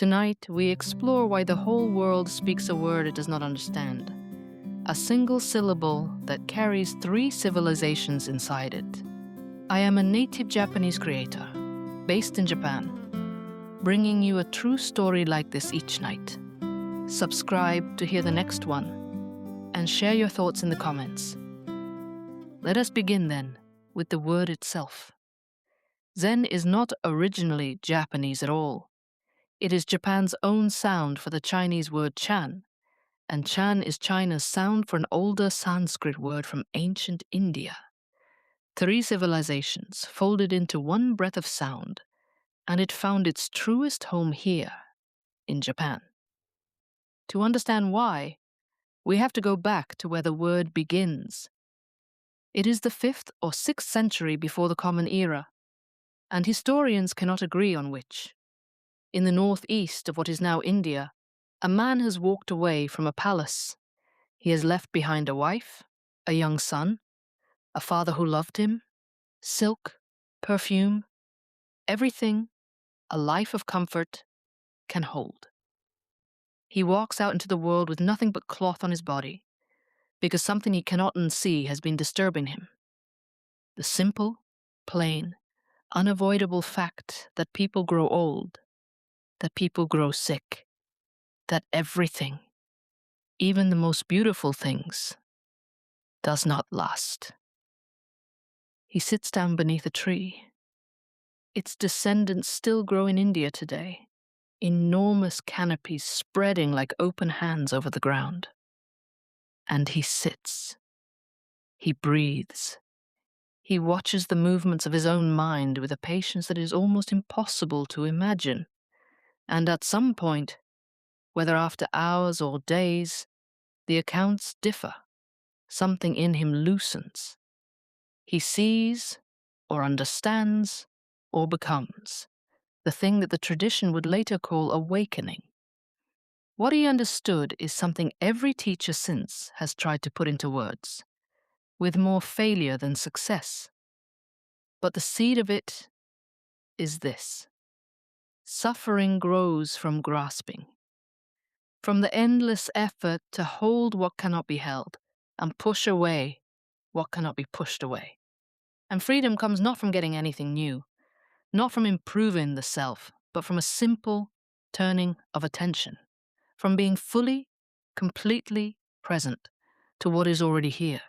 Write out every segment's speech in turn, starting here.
Tonight, we explore why the whole world speaks a word it does not understand. A single syllable that carries 3 civilizations inside it. I am a native Japanese creator, based in Japan, bringing you a true story like this each night. Subscribe to hear the next one, and share your thoughts in the comments. Let us begin then with the word itself. Zen is not originally Japanese at all. It is Japan's own sound for the Chinese word chan, and chan is China's sound for an older Sanskrit word from ancient India. 3 civilizations folded into one breath of sound, and it found its truest home here, in Japan. To understand why, we have to go back to where the word begins. It is the 5th or 6th century before the Common Era, and historians cannot agree on which. In the northeast of what is now India, a man has walked away from a palace. He has left behind a wife, a young son, a father who loved him, silk, perfume, everything a life of comfort can hold. He walks out into the world with nothing but cloth on his body, because something he cannot unsee has been disturbing him. The simple, plain, unavoidable fact that people grow old, that people grow sick, that everything, even the most beautiful things, does not last. He sits down beneath a tree. Its descendants still grow in India today, enormous canopies spreading like open hands over the ground. And he sits. He breathes. He watches the movements of his own mind with a patience that is almost impossible to imagine. And at some point, whether after hours or days, the accounts differ. Something in him loosens. He sees, or understands, or becomes the thing that the tradition would later call awakening. What he understood is something every teacher since has tried to put into words, with more failure than success. But the seed of it is this: suffering grows from grasping, from the endless effort to hold what cannot be held and push away what cannot be pushed away. And freedom comes not from getting anything new, not from improving the self, but from a simple turning of attention, from being fully, completely present to what is already here.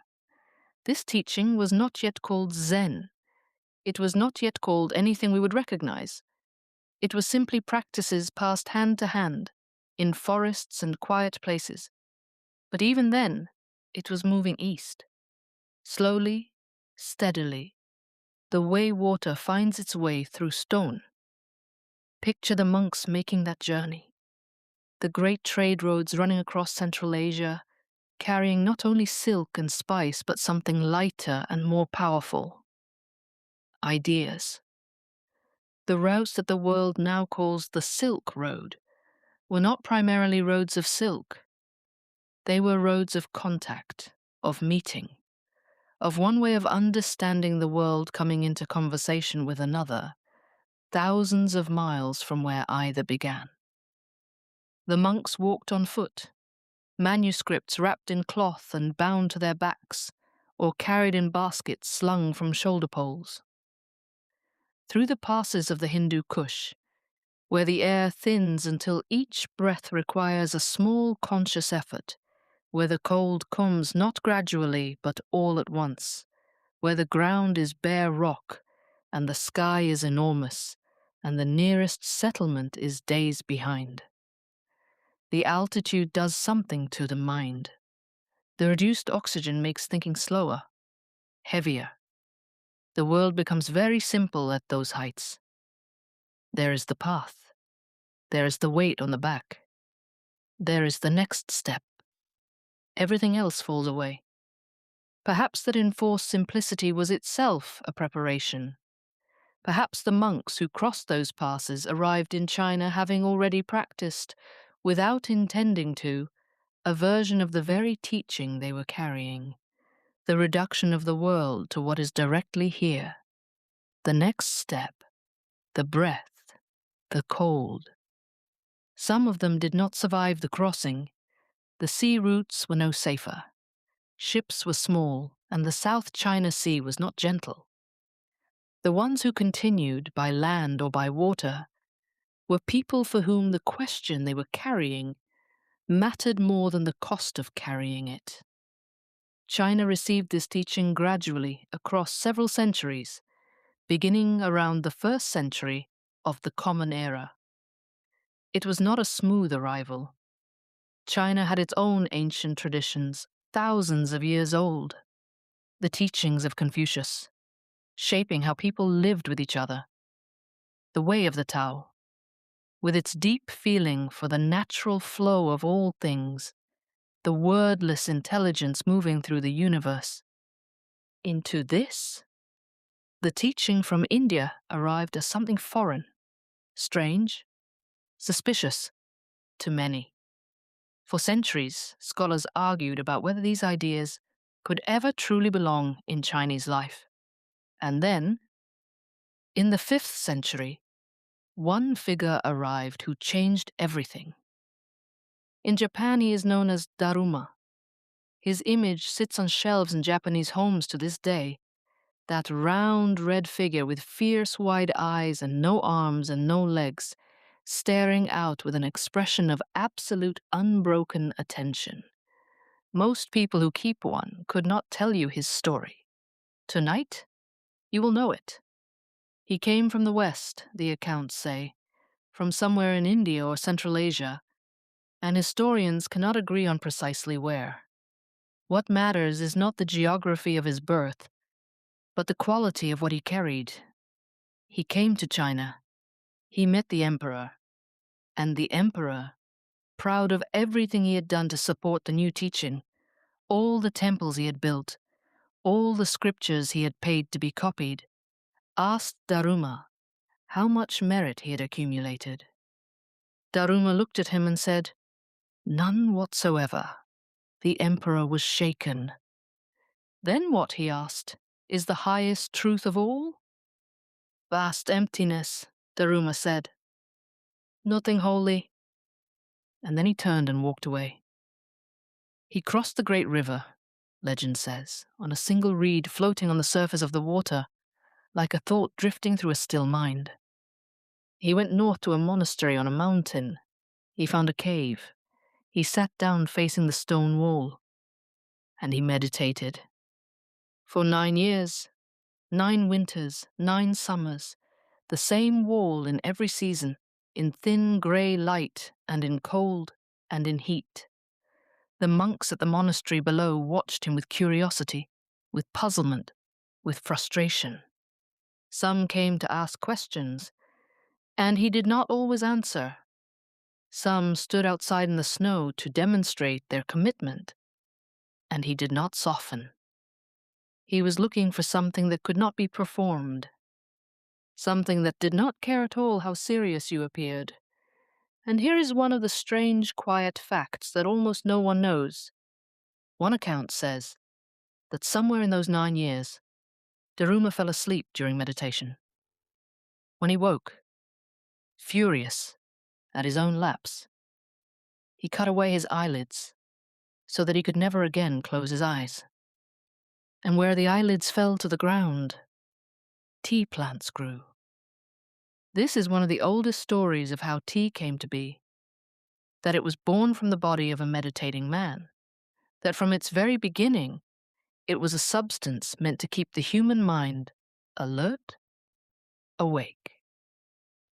This teaching was not yet called Zen. It was not yet called anything we would recognize. It was simply practices passed hand to hand in forests and quiet places. But even then, it was moving east. Slowly, steadily, the way water finds its way through stone. Picture the monks making that journey. The great trade roads running across Central Asia, carrying not only silk and spice, but something lighter and more powerful: ideas. The routes that the world now calls the Silk Road were not primarily roads of silk. They were roads of contact, of meeting, of one way of understanding the world coming into conversation with another, thousands of miles from where either began. The monks walked on foot, manuscripts wrapped in cloth and bound to their backs, or carried in baskets slung from shoulder poles. Through the passes of the Hindu Kush, where the air thins until each breath requires a small conscious effort, where the cold comes not gradually but all at once, where the ground is bare rock and the sky is enormous, and the nearest settlement is days behind. The altitude does something to the mind. The reduced oxygen makes thinking slower, heavier. The world becomes very simple at those heights. There is the path. There is the weight on the back. There is the next step. Everything else falls away. Perhaps that enforced simplicity was itself a preparation. Perhaps the monks who crossed those passes arrived in China having already practiced, without intending to, a version of the very teaching they were carrying, the reduction of the world to what is directly here, the next step, the breath, the cold, Some of them did not survive the crossing. The sea routes were no safer. Ships were small, and the South China Sea was not gentle. The ones who continued, by land or by water, were people for whom the question they were carrying mattered more than the cost of carrying it. China received this teaching gradually across several centuries, beginning around the 1st century of the Common Era. It was not a smooth arrival. China had its own ancient traditions, thousands of years old. The teachings of Confucius, shaping how people lived with each other. The way of the Tao, with its deep feeling for the natural flow of all things, the wordless intelligence moving through the universe. Into this, the teaching from India arrived as something foreign, strange, suspicious to many. For centuries, scholars argued about whether these ideas could ever truly belong in Chinese life. And then, in the 5th century, one figure arrived who changed everything. In Japan, he is known as Daruma. His image sits on shelves in Japanese homes to this day. That round red figure with fierce wide eyes and no arms and no legs, staring out with an expression of absolute unbroken attention. Most people who keep one could not tell you his story. Tonight, you will know it. He came from the West, the accounts say, from somewhere in India or Central Asia, and historians cannot agree on precisely where. What matters is not the geography of his birth, but the quality of what he carried. He came to China. He met the emperor. And the emperor, proud of everything he had done to support the new teaching, all the temples he had built, all the scriptures he had paid to be copied, asked Daruma how much merit he had accumulated. Daruma looked at him and said, "None whatsoever." The emperor was shaken. "Then what," he asked, "is the highest truth of all?" "Vast emptiness," Daruma said. "Nothing holy." And then he turned and walked away. He crossed the great river, legend says, on a single reed floating on the surface of the water, like a thought drifting through a still mind. He went north to a monastery on a mountain. He found a cave. He sat down facing the stone wall, and he meditated. For 9 years, 9 winters, 9 summers, the same wall in every season, in thin grey light and in cold and in heat. The monks at the monastery below watched him with curiosity, with puzzlement, with frustration. Some came to ask questions, and he did not always answer. Some stood outside in the snow to demonstrate their commitment, and he did not soften. He was looking for something that could not be performed, something that did not care at all how serious you appeared. And here is one of the strange, quiet facts that almost no one knows. One account says that somewhere in those 9 years, Daruma fell asleep during meditation. When he woke, furious at his own lapse, he cut away his eyelids so that he could never again close his eyes. And where the eyelids fell to the ground, tea plants grew. This is one of the oldest stories of how tea came to be, that it was born from the body of a meditating man, that from its very beginning, it was a substance meant to keep the human mind alert, awake,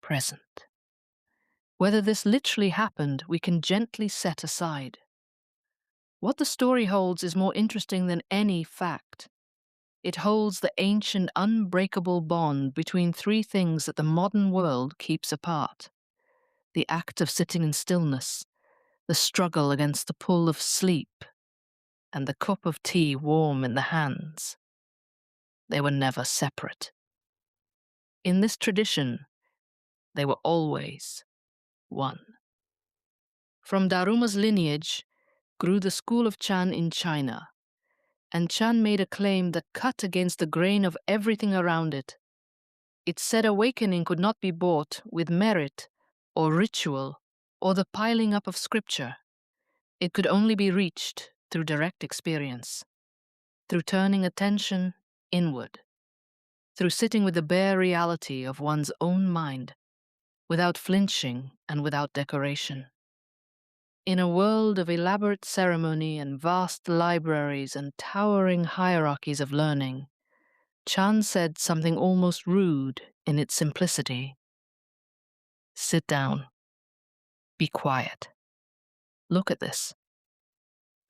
present. Whether this literally happened, we can gently set aside. What the story holds is more interesting than any fact. It holds the ancient, unbreakable bond between 3 things that the modern world keeps apart: the act of sitting in stillness, the struggle against the pull of sleep, and the cup of tea warm in the hands. They were never separate. In this tradition, they were always one. From Daruma's lineage grew the school of Chan in China, and Chan made a claim that cut against the grain of everything around it. It said awakening could not be bought with merit or ritual or the piling up of scripture. It could only be reached through direct experience, through turning attention inward, through sitting with the bare reality of one's own mind, without flinching and without decoration. In a world of elaborate ceremony and vast libraries and towering hierarchies of learning, Chan said something almost rude in its simplicity. Sit down. Be quiet. Look at this.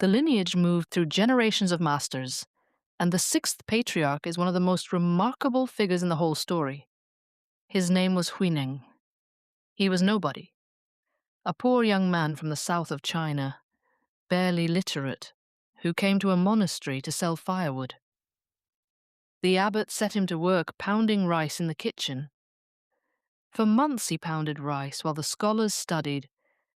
The lineage moved through generations of masters, and the sixth patriarch is one of the most remarkable figures in the whole story. His name was Huineng. He was nobody, a poor young man from the south of China, barely literate, who came to a monastery to sell firewood. The abbot set him to work pounding rice in the kitchen. For months he pounded rice while the scholars studied,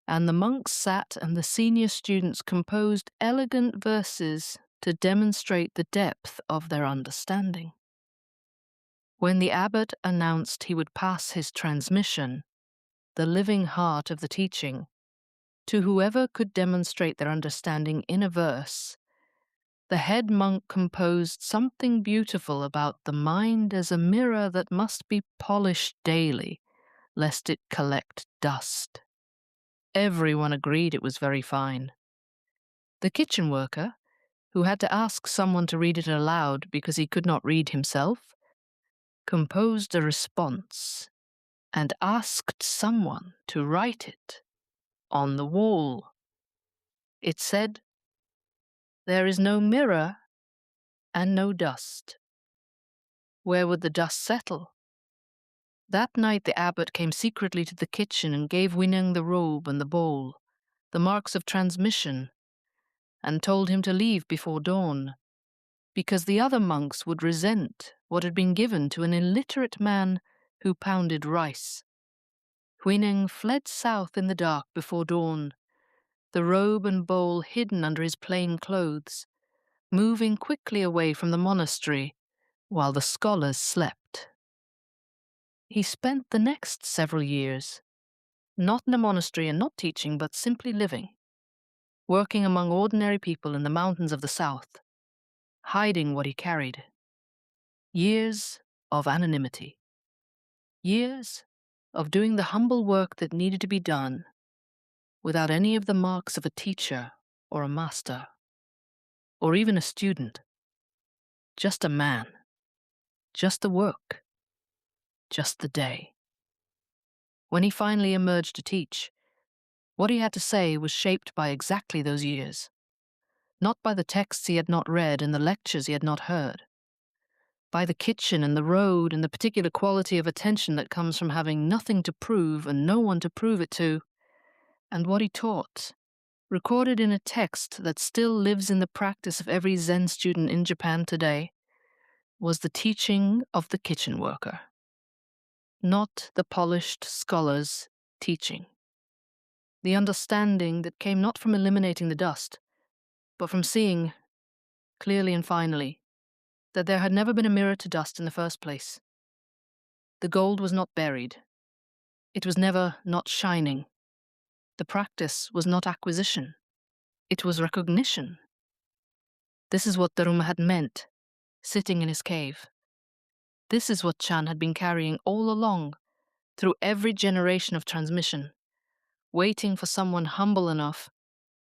and the monks sat and the senior students composed elegant verses to demonstrate the depth of their understanding. When the abbot announced he would pass his transmission, the living heart of the teaching, to whoever could demonstrate their understanding in a verse, the head monk composed something beautiful about the mind as a mirror that must be polished daily, lest it collect dust. Everyone agreed it was very fine. The kitchen worker, who had to ask someone to read it aloud because he could not read himself, composed a response and asked someone to write it on the wall. It said, "There is no mirror and no dust. Where would the dust settle?" That night the abbot came secretly to the kitchen and gave Huineng the robe and the bowl, the marks of transmission, and told him to leave before dawn, because the other monks would resent what had been given to an illiterate man who pounded rice. Huineng fled south in the dark before dawn, the robe and bowl hidden under his plain clothes, moving quickly away from the monastery while the scholars slept. He spent the next several years, not in a monastery and not teaching, but simply living, working among ordinary people in the mountains of the south, hiding what he carried. Years of anonymity. Years of doing the humble work that needed to be done without any of the marks of a teacher or a master, or even a student. Just a man. Just the work. Just the day. When he finally emerged to teach, what he had to say was shaped by exactly those years, not by the texts he had not read and the lectures he had not heard, by the kitchen and the road and the particular quality of attention that comes from having nothing to prove and no one to prove it to, and what he taught, recorded in a text that still lives in the practice of every Zen student in Japan today, was the teaching of the kitchen worker, not the polished scholar's teaching. The understanding that came not from eliminating the dust, but from seeing, clearly and finally, that there had never been a mirror to dust in the first place. The gold was not buried. It was never not shining. The practice was not acquisition. It was recognition. This is what Daruma had meant, sitting in his cave. This is what Chan had been carrying all along, through every generation of transmission, waiting for someone humble enough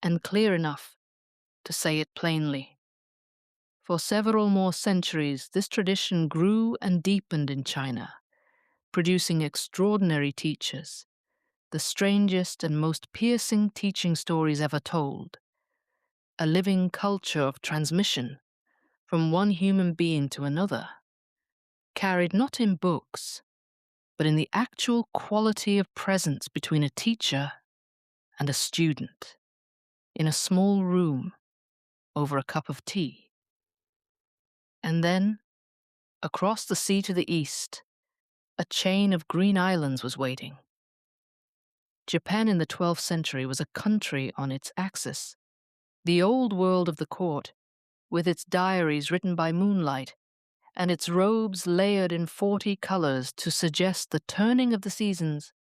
and clear enough to say it plainly. For several more centuries, this tradition grew and deepened in China, producing extraordinary teachers, the strangest and most piercing teaching stories ever told, a living culture of transmission from one human being to another, carried not in books, but in the actual quality of presence between a teacher and a student, in a small room, over a cup of tea. And then, across the sea to the east, a chain of green islands was waiting. Japan in the 12th century was a country on its axis, the old world of the court, with its diaries written by moonlight, and its robes layered in 40 colors to suggest the turning of the seasons,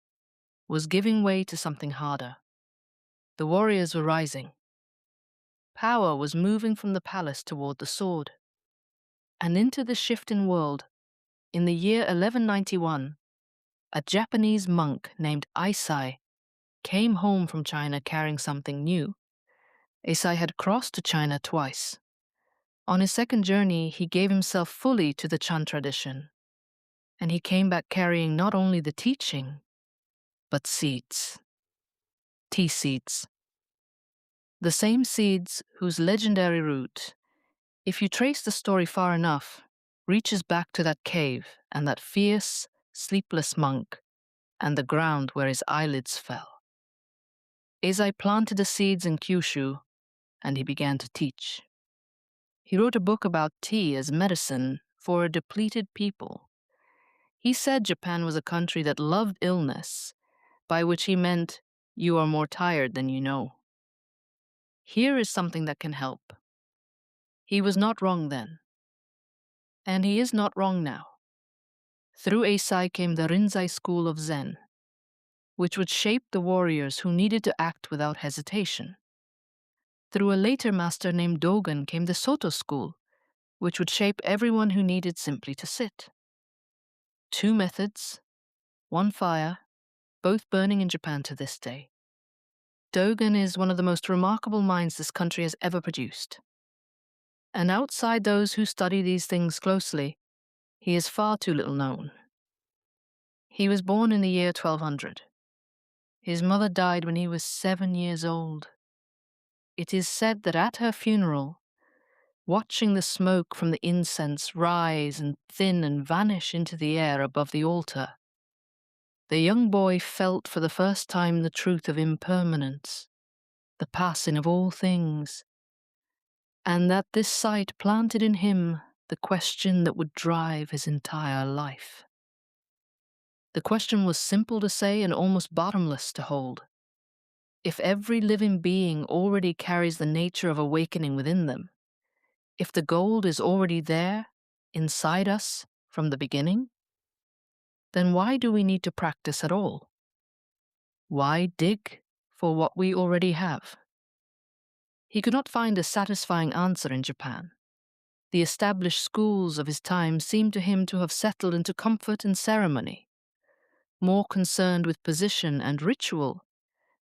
was giving way to something harder. The warriors were rising. Power was moving from the palace toward the sword. And into the shifting world, in the year 1191, a Japanese monk named Eisai came home from China carrying something new. Eisai had crossed to China twice. On his second journey, he gave himself fully to the Chan tradition, and he came back carrying not only the teaching, but seeds. Tea seeds. The same seeds whose legendary root, if you trace the story far enough, reaches back to that cave and that fierce, sleepless monk and the ground where his eyelids fell. Eisai planted the seeds in Kyushu, and he began to teach. He wrote a book about tea as medicine for a depleted people. He said Japan was a country that loved illness, by which he meant you are more tired than you know. Here is something that can help. He was not wrong then, and he is not wrong now. Through Eisai came the Rinzai school of Zen, which would shape the warriors who needed to act without hesitation. Through a later master named Dogen came the Soto school, which would shape everyone who needed simply to sit. 2 methods, 1 fire, both burning in Japan to this day. Dogen is one of the most remarkable minds this country has ever produced. And outside those who study these things closely, he is far too little known. He was born in the year 1200. His mother died when he was 7 years old. It is said that at her funeral, watching the smoke from the incense rise and thin and vanish into the air above the altar, the young boy felt for the first time the truth of impermanence, the passing of all things, and that this sight planted in him the question that would drive his entire life. The question was simple to say and almost bottomless to hold. If every living being already carries the nature of awakening within them, if the gold is already there, inside us, from the beginning, then why do we need to practice at all? Why dig for what we already have? He could not find a satisfying answer in Japan. The established schools of his time seemed to him to have settled into comfort and ceremony, more concerned with position and ritual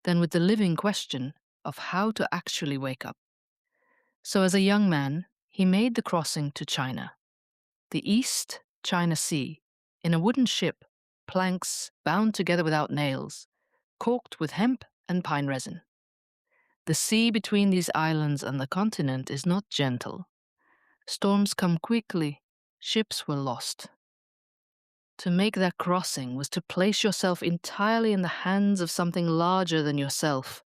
than with the living question of how to actually wake up. So as a young man, he made the crossing to China, the East China Sea, in a wooden ship, planks bound together without nails, corked with hemp and pine resin. The sea between these islands and the continent is not gentle. Storms come quickly, ships were lost. To make that crossing was to place yourself entirely in the hands of something larger than yourself,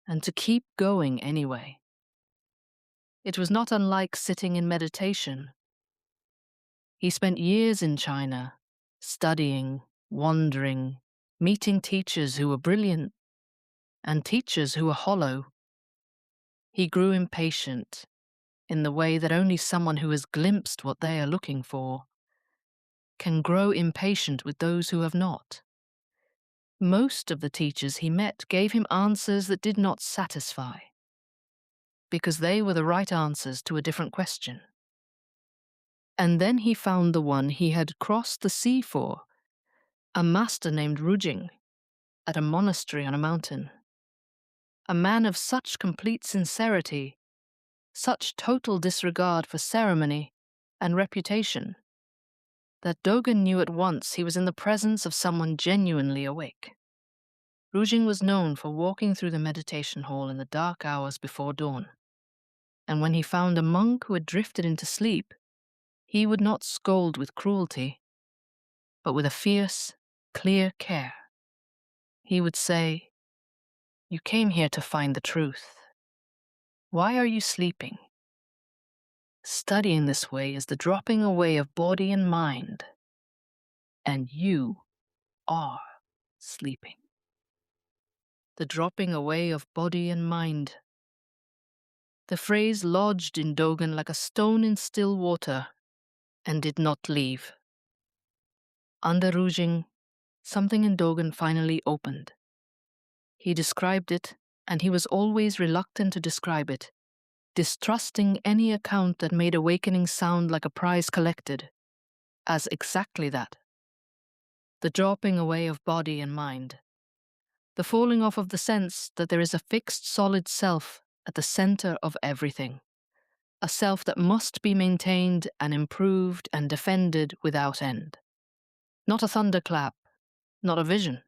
and to keep going anyway. It was not unlike sitting in meditation. He spent years in China, studying, wandering, meeting teachers who were brilliant and teachers who were hollow. He grew impatient in the way that only someone who has glimpsed what they are looking for can grow impatient with those who have not. Most of the teachers he met gave him answers that did not satisfy, because they were the right answers to a different question. And then he found the one he had crossed the sea for, a master named Rujing, at a monastery on a mountain. A man of such complete sincerity, such total disregard for ceremony and reputation, that Dogen knew at once he was in the presence of someone genuinely awake. Rujing was known for walking through the meditation hall in the dark hours before dawn, and when he found a monk who had drifted into sleep, he would not scold with cruelty, but with a fierce, clear care. He would say, "You came here to find the truth. Why are you sleeping?" Studying this way is the dropping away of body and mind, and you are sleeping. The dropping away of body and mind. The phrase lodged in Dogen like a stone in still water and did not leave. Under Rujing, something in Dogen finally opened. He described it, and he was always reluctant to describe it, distrusting any account that made awakening sound like a prize collected, as exactly that. The dropping away of body and mind. The falling off of the sense that there is a fixed solid self at the center of everything. A self that must be maintained and improved and defended without end. Not a thunderclap, not a vision.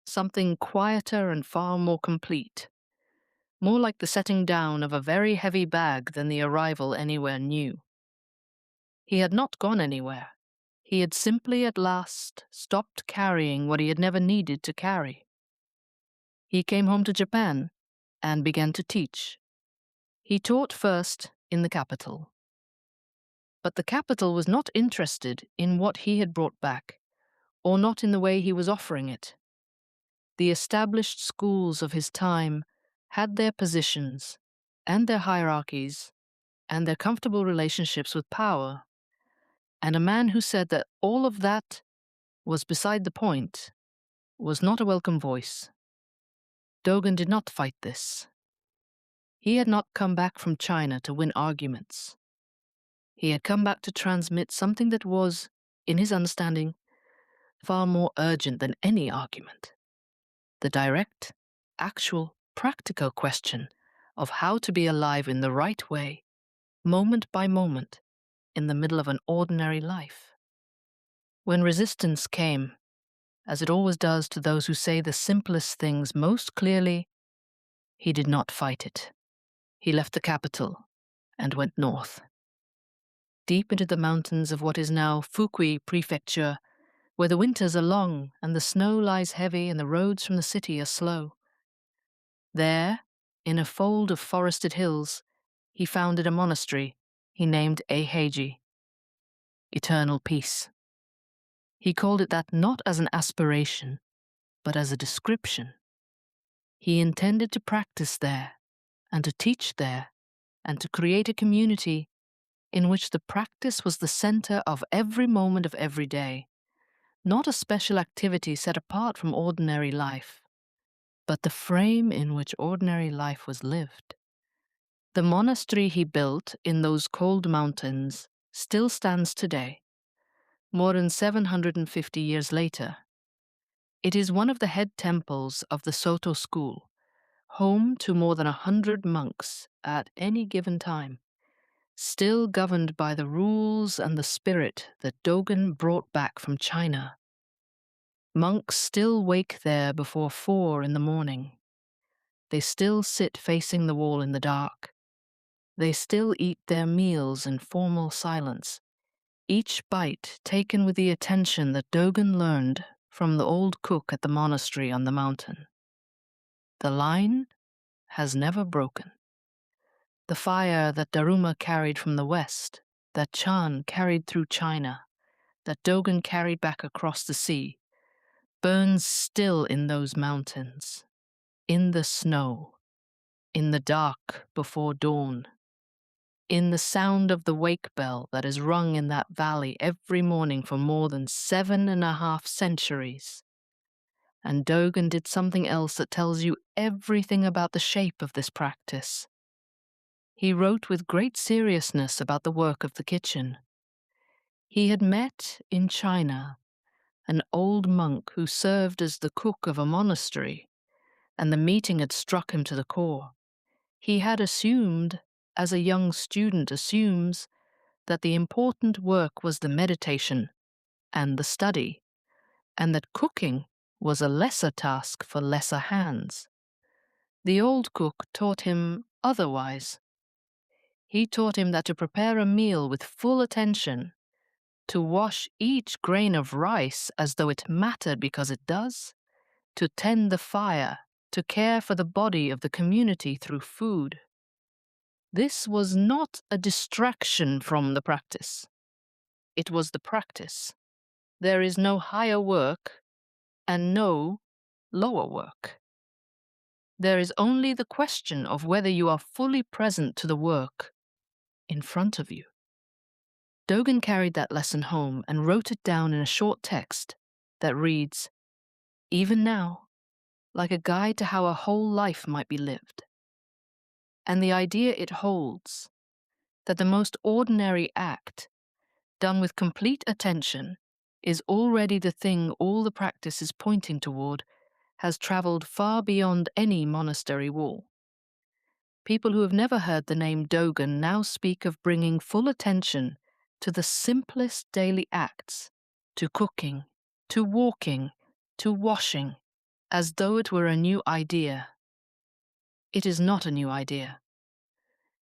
Something quieter and far more complete. More like the setting down of a very heavy bag than the arrival anywhere new. He had not gone anywhere. He had simply at last stopped carrying what he had never needed to carry. He came home to Japan and began to teach. He taught first in the capital. But the capital was not interested in what he had brought back, or not in the way he was offering it. The established schools of his time had their positions, and their hierarchies, and their comfortable relationships with power, and a man who said that all of that was beside the point was not a welcome voice. Dogen did not fight this. He had not come back from China to win arguments. He had come back to transmit something that was, in his understanding, far more urgent than any argument. The direct, actual, practical question of how to be alive in the right way, moment by moment, in the middle of an ordinary life. When resistance came, as it always does to those who say the simplest things most clearly, he did not fight it. He left the capital and went north. Deep into the mountains of what is now Fukui Prefecture, where the winters are long and the snow lies heavy and the roads from the city are slow. There, in a fold of forested hills, he founded a monastery he named Eiheiji, eternal peace. He called it that not as an aspiration, but as a description. He intended to practice there, and to teach there, and to create a community in which the practice was the center of every moment of every day, not a special activity set apart from ordinary life, but the frame in which ordinary life was lived. The monastery he built in those cold mountains still stands today, more than 750 years later. It is one of the head temples of the Soto school, home to more than 100 monks at any given time, still governed by the rules and the spirit that Dogen brought back from China. Monks still wake there before 4 in the morning. They still sit facing the wall in the dark. They still eat their meals in formal silence, each bite taken with the attention that Dogen learned from the old cook at the monastery on the mountain. The line has never broken. The fire that Daruma carried from the west, that Chan carried through China, that Dogen carried back across the sea, burns still in those mountains, in the snow, in the dark before dawn, in the sound of the wake bell that is rung in that valley every morning for more than 7.5 centuries. And Dogen did something else that tells you everything about the shape of this practice. He wrote with great seriousness about the work of the kitchen. He had met in China an old monk who served as the cook of a monastery, and the meeting had struck him to the core. He had assumed, as a young student assumes, that the important work was the meditation and the study, and that cooking was a lesser task for lesser hands. The old cook taught him otherwise. He taught him that to prepare a meal with full attention, to wash each grain of rice as though it mattered because it does, to tend the fire, to care for the body of the community through food. This was not a distraction from the practice. It was the practice. There is no higher work and no lower work. There is only the question of whether you are fully present to the work in front of you. Dogen carried that lesson home and wrote it down in a short text that reads, even now, like a guide to how a whole life might be lived. And the idea it holds, that the most ordinary act, done with complete attention, is already the thing all the practice is pointing toward, has traveled far beyond any monastery wall. People who have never heard the name Dogen now speak of bringing full attention to the simplest daily acts, to cooking, to walking, to washing, as though it were a new idea. It is not a new idea.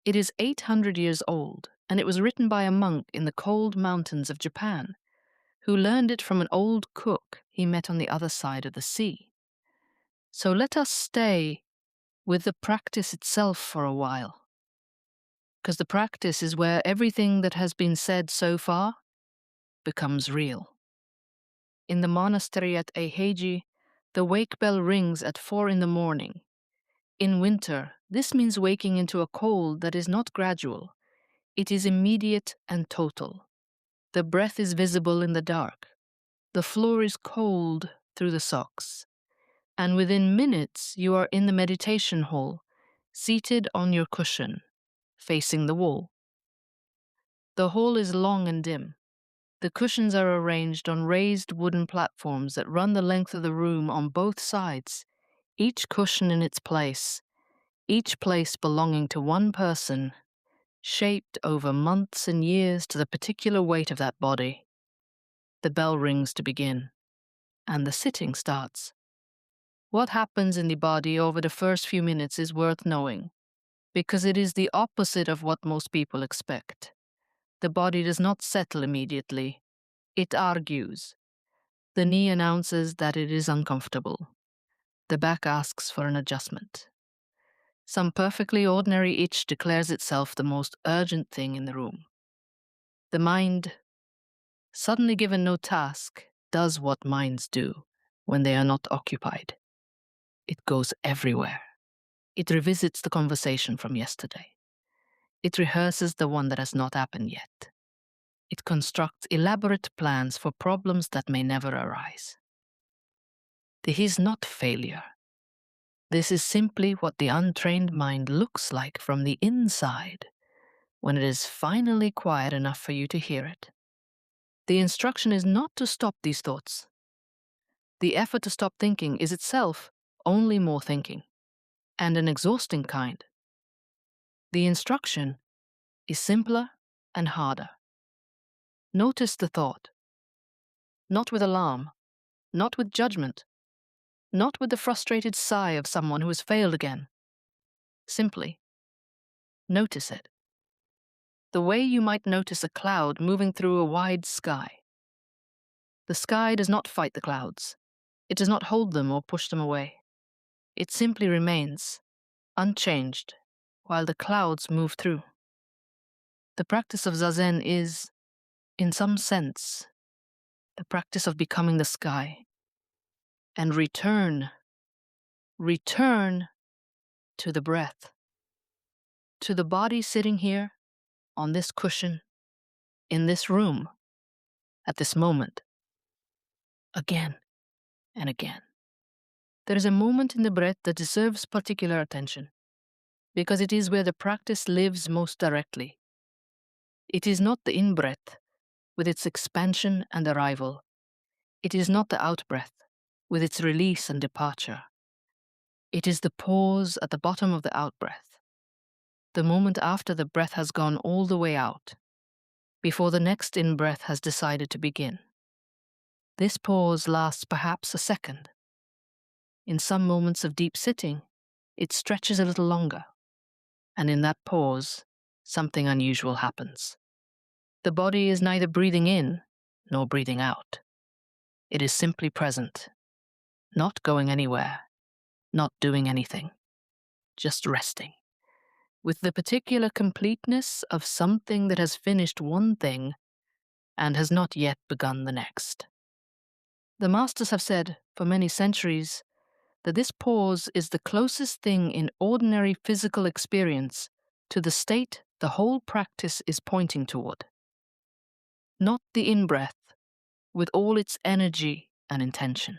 It is 800 years old, and it was written by a monk in the cold mountains of Japan, who learned it from an old cook he met on the other side of the sea. So let us stay with the practice itself for a while, because the practice is where everything that has been said so far becomes real. In the monastery at Eiheiji, the wake bell rings at 4 in the morning. In winter, this means waking into a cold that is not gradual. It is immediate and total. The breath is visible in the dark. The floor is cold through the socks. And within minutes, you are in the meditation hall, seated on your cushion, facing the wall. The hall is long and dim. The cushions are arranged on raised wooden platforms that run the length of the room on both sides, each cushion in its place, each place belonging to one person, shaped over months and years to the particular weight of that body. The bell rings to begin, and the sitting starts. What happens in the body over the first few minutes is worth knowing, because it is the opposite of what most people expect. The body does not settle immediately. It argues. The knee announces that it is uncomfortable. The back asks for an adjustment. Some perfectly ordinary itch declares itself the most urgent thing in the room. The mind, suddenly given no task, does what minds do when they are not occupied. It goes everywhere. It revisits the conversation from yesterday. It rehearses the one that has not happened yet. It constructs elaborate plans for problems that may never arise. This is not failure. This is simply what the untrained mind looks like from the inside when it is finally quiet enough for you to hear it. The instruction is not to stop these thoughts. The effort to stop thinking is itself only more thinking, and an exhausting kind. The instruction is simpler and harder. Notice the thought, not with alarm, not with judgment, not with the frustrated sigh of someone who has failed again. Simply notice it. The way you might notice a cloud moving through a wide sky. The sky does not fight the clouds. It does not hold them or push them away. It simply remains, unchanged, while the clouds move through. The practice of zazen is, in some sense, the practice of becoming the sky. And return to the breath, to the body sitting here, on this cushion, in this room, at this moment, again and again. There is a moment in the breath that deserves particular attention, because it is where the practice lives most directly. It is not the in-breath, with its expansion and arrival. It is not the out-breath, with its release and departure. It is the pause at the bottom of the out-breath, the moment after the breath has gone all the way out, before the next in-breath has decided to begin. This pause lasts perhaps a second. In some moments of deep sitting, it stretches a little longer, and in that pause, something unusual happens. The body is neither breathing in nor breathing out. It is simply present, not going anywhere, not doing anything, just resting, with the particular completeness of something that has finished one thing and has not yet begun the next. The masters have said, for many centuries, that this pause is the closest thing in ordinary physical experience to the state the whole practice is pointing toward. Not the in-breath, with all its energy and intention.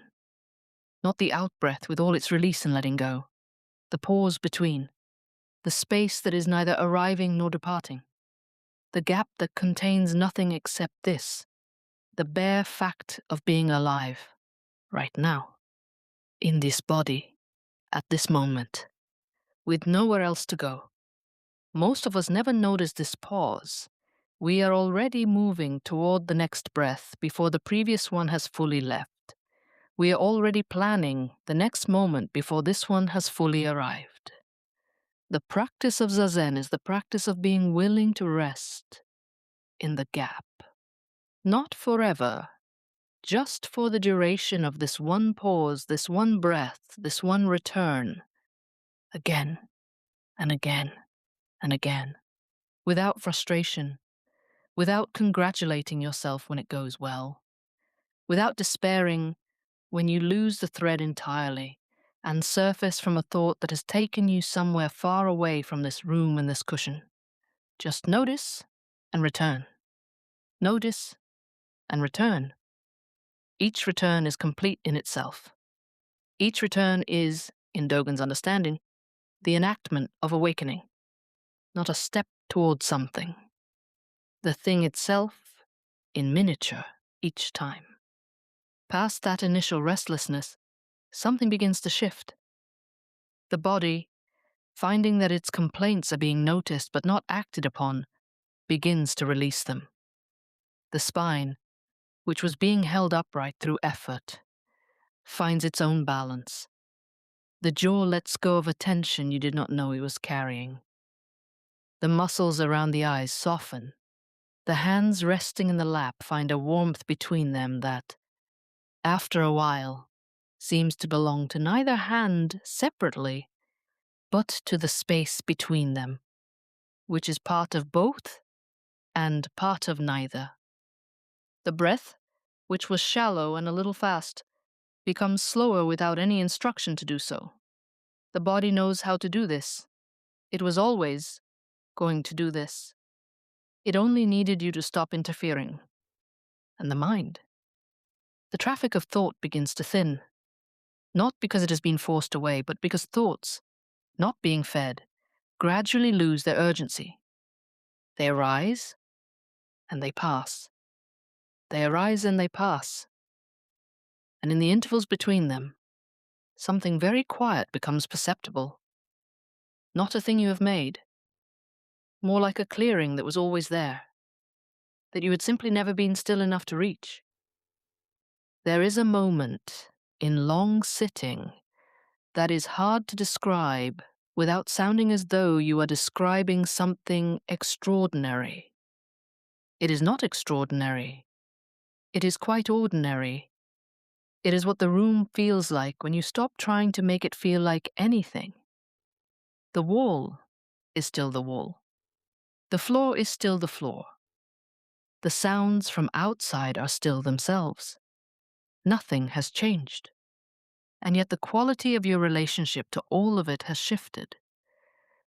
Not the out-breath with all its release and letting go. The pause between. The space that is neither arriving nor departing. The gap that contains nothing except this. The bare fact of being alive. Right now. In this body. At this moment. With nowhere else to go. Most of us never notice this pause. We are already moving toward the next breath before the previous one has fully left. We are already planning the next moment before this one has fully arrived. The practice of zazen is the practice of being willing to rest in the gap. Not forever, just for the duration of this one pause, this one breath, this one return. Again and again and again. Without frustration, without congratulating yourself when it goes well, without despairing when you lose the thread entirely and surface from a thought that has taken you somewhere far away from this room and this cushion. Just notice and return. Notice and return. Each return is complete in itself. Each return is, in Dogen's understanding, the enactment of awakening, not a step towards something. The thing itself, in miniature, each time. Past that initial restlessness, something begins to shift. The body, finding that its complaints are being noticed but not acted upon, begins to release them. The spine, which was being held upright through effort, finds its own balance. The jaw lets go of a tension you did not know it was carrying. The muscles around the eyes soften. The hands resting in the lap find a warmth between them that, after a while, seems to belong to neither hand separately, but to the space between them, which is part of both and part of neither. The breath, which was shallow and a little fast, becomes slower without any instruction to do so. The body knows how to do this. It was always going to do this. It only needed you to stop interfering. And the mind. The traffic of thought begins to thin, not because it has been forced away, but because thoughts, not being fed, gradually lose their urgency. They arise, and they pass. They arise and they pass. And in the intervals between them, something very quiet becomes perceptible. Not a thing you have made, more like a clearing that was always there, that you had simply never been still enough to reach. There is a moment in long sitting that is hard to describe without sounding as though you are describing something extraordinary. It is not extraordinary. It is quite ordinary. It is what the room feels like when you stop trying to make it feel like anything. The wall is still the wall. The floor is still the floor. The sounds from outside are still themselves. Nothing has changed. And yet the quality of your relationship to all of it has shifted.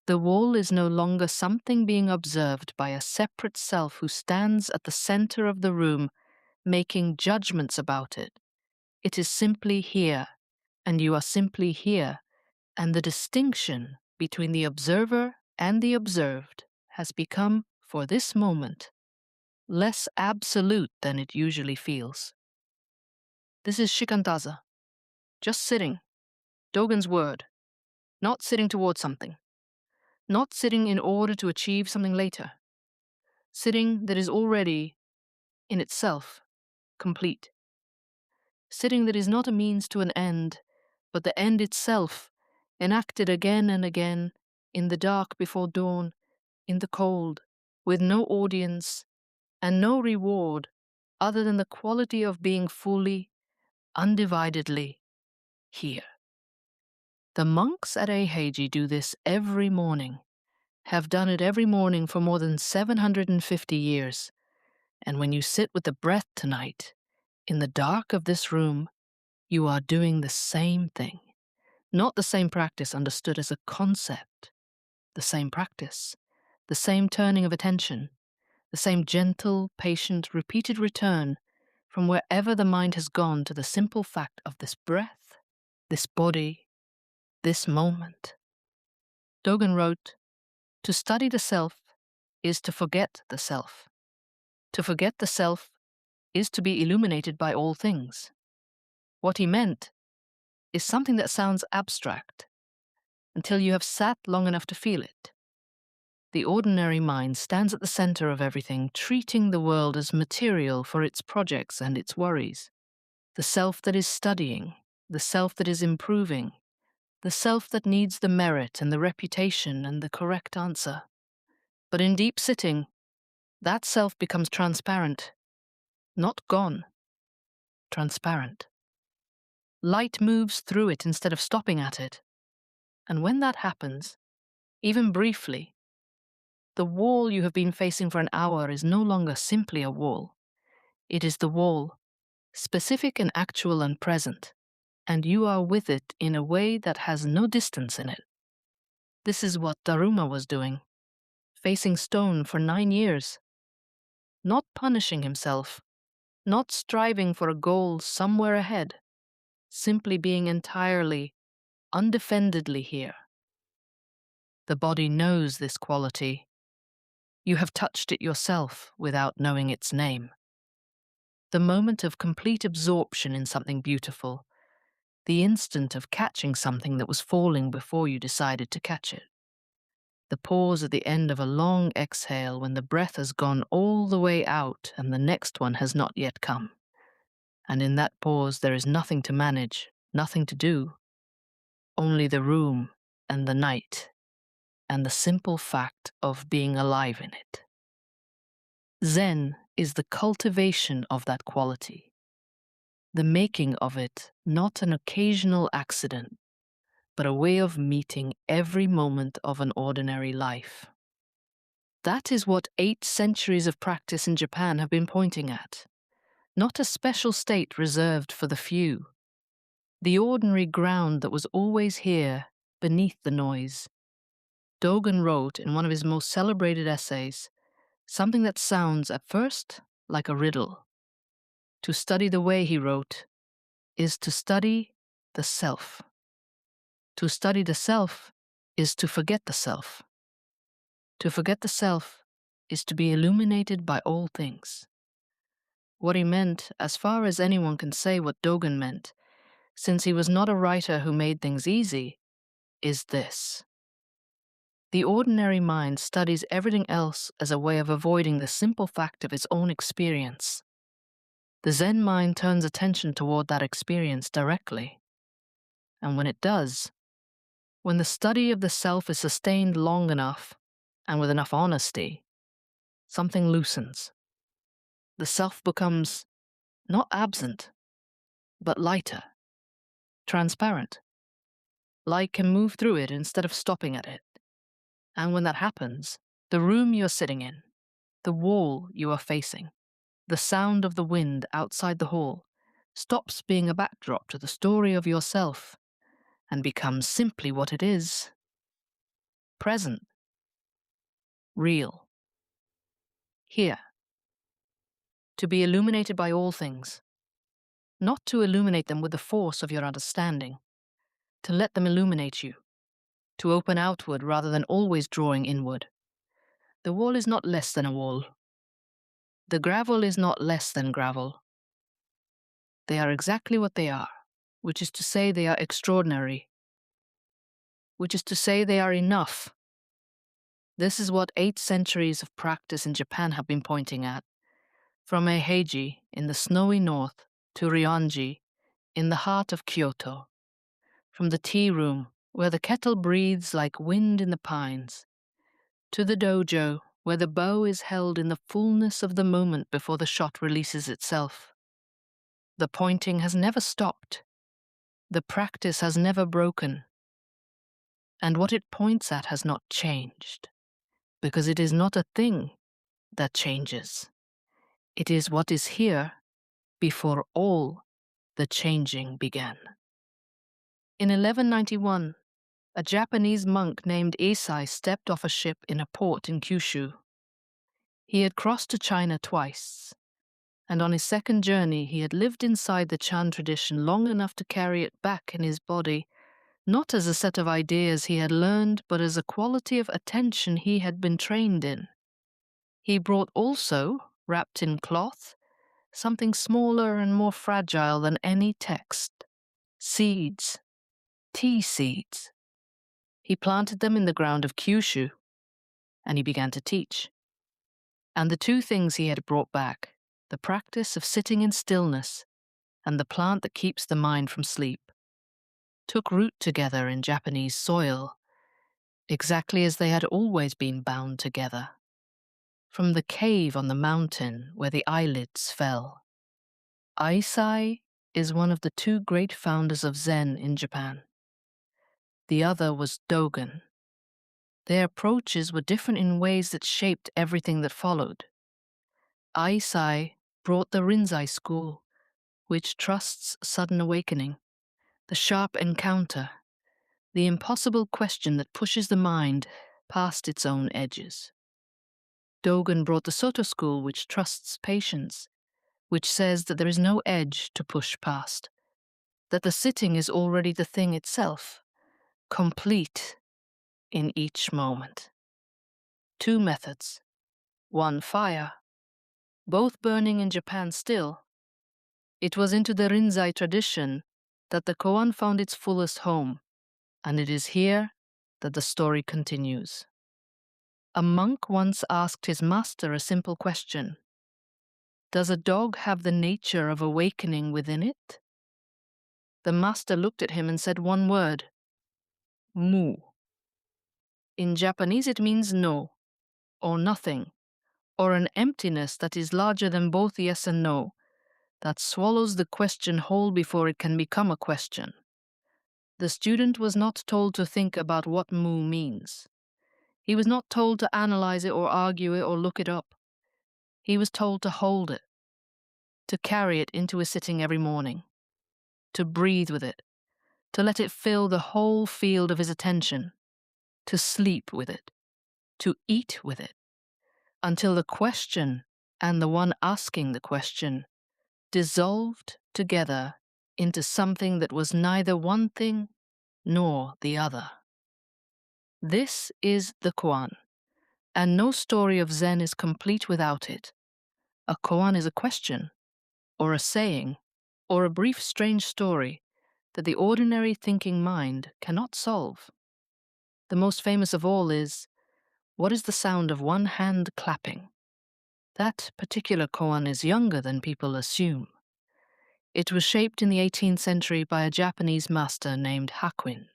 The wall is no longer something being observed by a separate self who stands at the center of the room, making judgments about it. It is simply here, and you are simply here, and the distinction between the observer and the observed has become, for this moment, less absolute than it usually feels. This is shikantaza, just sitting, Dogen's word, not sitting towards something, not sitting in order to achieve something later, sitting that is already, in itself, complete. Sitting that is not a means to an end, but the end itself, enacted again and again, in the dark before dawn, in the cold, with no audience, and no reward other than the quality of being fully, undividedly here. The monks at Eiheiji do this every morning, have done it every morning for more than 750 years, and when you sit with the breath tonight, in the dark of this room, you are doing the same thing. Not the same practice understood as a concept, the same practice, the same turning of attention, the same gentle, patient, repeated return from wherever the mind has gone to the simple fact of this breath, this body, this moment. Dogen wrote, "To study the self is to forget the self. To forget the self is to be illuminated by all things." What he meant is something that sounds abstract until you have sat long enough to feel it. The ordinary mind stands at the center of everything, treating the world as material for its projects and its worries. The self that is studying, the self that is improving, the self that needs the merit and the reputation and the correct answer. But in deep sitting, that self becomes transparent, not gone, transparent. Light moves through it instead of stopping at it. And when that happens, even briefly, the wall you have been facing for an hour is no longer simply a wall. It is the wall, specific and actual and present, and you are with it in a way that has no distance in it. This is what Daruma was doing, facing stone for 9 years, not punishing himself, not striving for a goal somewhere ahead, simply being entirely, undefendedly here. The body knows this quality. You have touched it yourself without knowing its name. The moment of complete absorption in something beautiful, the instant of catching something that was falling before you decided to catch it. The pause at the end of a long exhale when the breath has gone all the way out and the next one has not yet come. And in that pause there is nothing to manage, nothing to do, only the room and the night and the simple fact of being alive in it. Zen is the cultivation of that quality, the making of it not an occasional accident, but a way of meeting every moment of an ordinary life. That is what 8 centuries of practice in Japan have been pointing at, not a special state reserved for the few, the ordinary ground that was always here beneath the noise. Dogen wrote in one of his most celebrated essays something that sounds at first like a riddle. To study the way, he wrote, is to study the self. To study the self is to forget the self. To forget the self is to be illuminated by all things. What he meant, as far as anyone can say what Dogen meant, since he was not a writer who made things easy, is this. The ordinary mind studies everything else as a way of avoiding the simple fact of its own experience. The Zen mind turns attention toward that experience directly. And when it does, when the study of the self is sustained long enough, and with enough honesty, something loosens. The self becomes not absent, but lighter, transparent. Light can move through it instead of stopping at it. And when that happens, the room you're sitting in, the wall you are facing, the sound of the wind outside the hall, stops being a backdrop to the story of yourself and becomes simply what it is. Present. Real. Here. To be illuminated by all things. Not to illuminate them with the force of your understanding, to let them illuminate you, to open outward rather than always drawing inward. The wall is not less than a wall. The gravel is not less than gravel. They are exactly what they are, which is to say they are extraordinary, which is to say they are enough. This is what 8 centuries of practice in Japan have been pointing at, from Eiheiji in the snowy north to Ryoanji in the heart of Kyoto, from the tea room where the kettle breathes like wind in the pines, to the dojo where the bow is held in the fullness of the moment before the shot releases itself. The pointing has never stopped. The practice has never broken. And what it points at has not changed, because it is not a thing that changes. It is what is here before all the changing began. In 1191, a Japanese monk named Eisai stepped off a ship in a port in Kyushu. He had crossed to China twice, and on his second journey he had lived inside the Chan tradition long enough to carry it back in his body, not as a set of ideas he had learned, but as a quality of attention he had been trained in. He brought also, wrapped in cloth, something smaller and more fragile than any text: seeds, tea seeds. He planted them in the ground of Kyushu, and he began to teach. And the two things he had brought back, the practice of sitting in stillness and the plant that keeps the mind from sleep, took root together in Japanese soil, exactly as they had always been bound together, from the cave on the mountain where the eyelids fell. Eisai is one of the two great founders of Zen in Japan. The other was Dogen. Their approaches were different in ways that shaped everything that followed. Eisai brought the Rinzai school, which trusts sudden awakening, the sharp encounter, the impossible question that pushes the mind past its own edges. Dogen brought the Soto school, which trusts patience, which says that there is no edge to push past, that the sitting is already the thing itself, complete in each moment. Two methods, one fire, both burning in Japan still. It was into the Rinzai tradition that the koan found its fullest home, and it is here that the story continues. A monk once asked his master a simple question: does a dog have the nature of awakening within it? The master looked at him and said one word: mu. In Japanese it means no, or nothing, or an emptiness that is larger than both yes and no, that swallows the question whole before it can become a question. The student was not told to think about what mu means. He was not told to analyze it or argue it or look it up. He was told to hold it, to carry it into his sitting every morning, to breathe with it, to let it fill the whole field of his attention, to sleep with it, to eat with it, until the question and the one asking the question dissolved together into something that was neither one thing nor the other. This is the koan, and no story of Zen is complete without it. A koan is a question, or a saying, or a brief strange story that the ordinary thinking mind cannot solve. The most famous of all is, what is the sound of one hand clapping? That particular koan is younger than people assume. It was shaped in the 18th century by a Japanese master named Hakuin.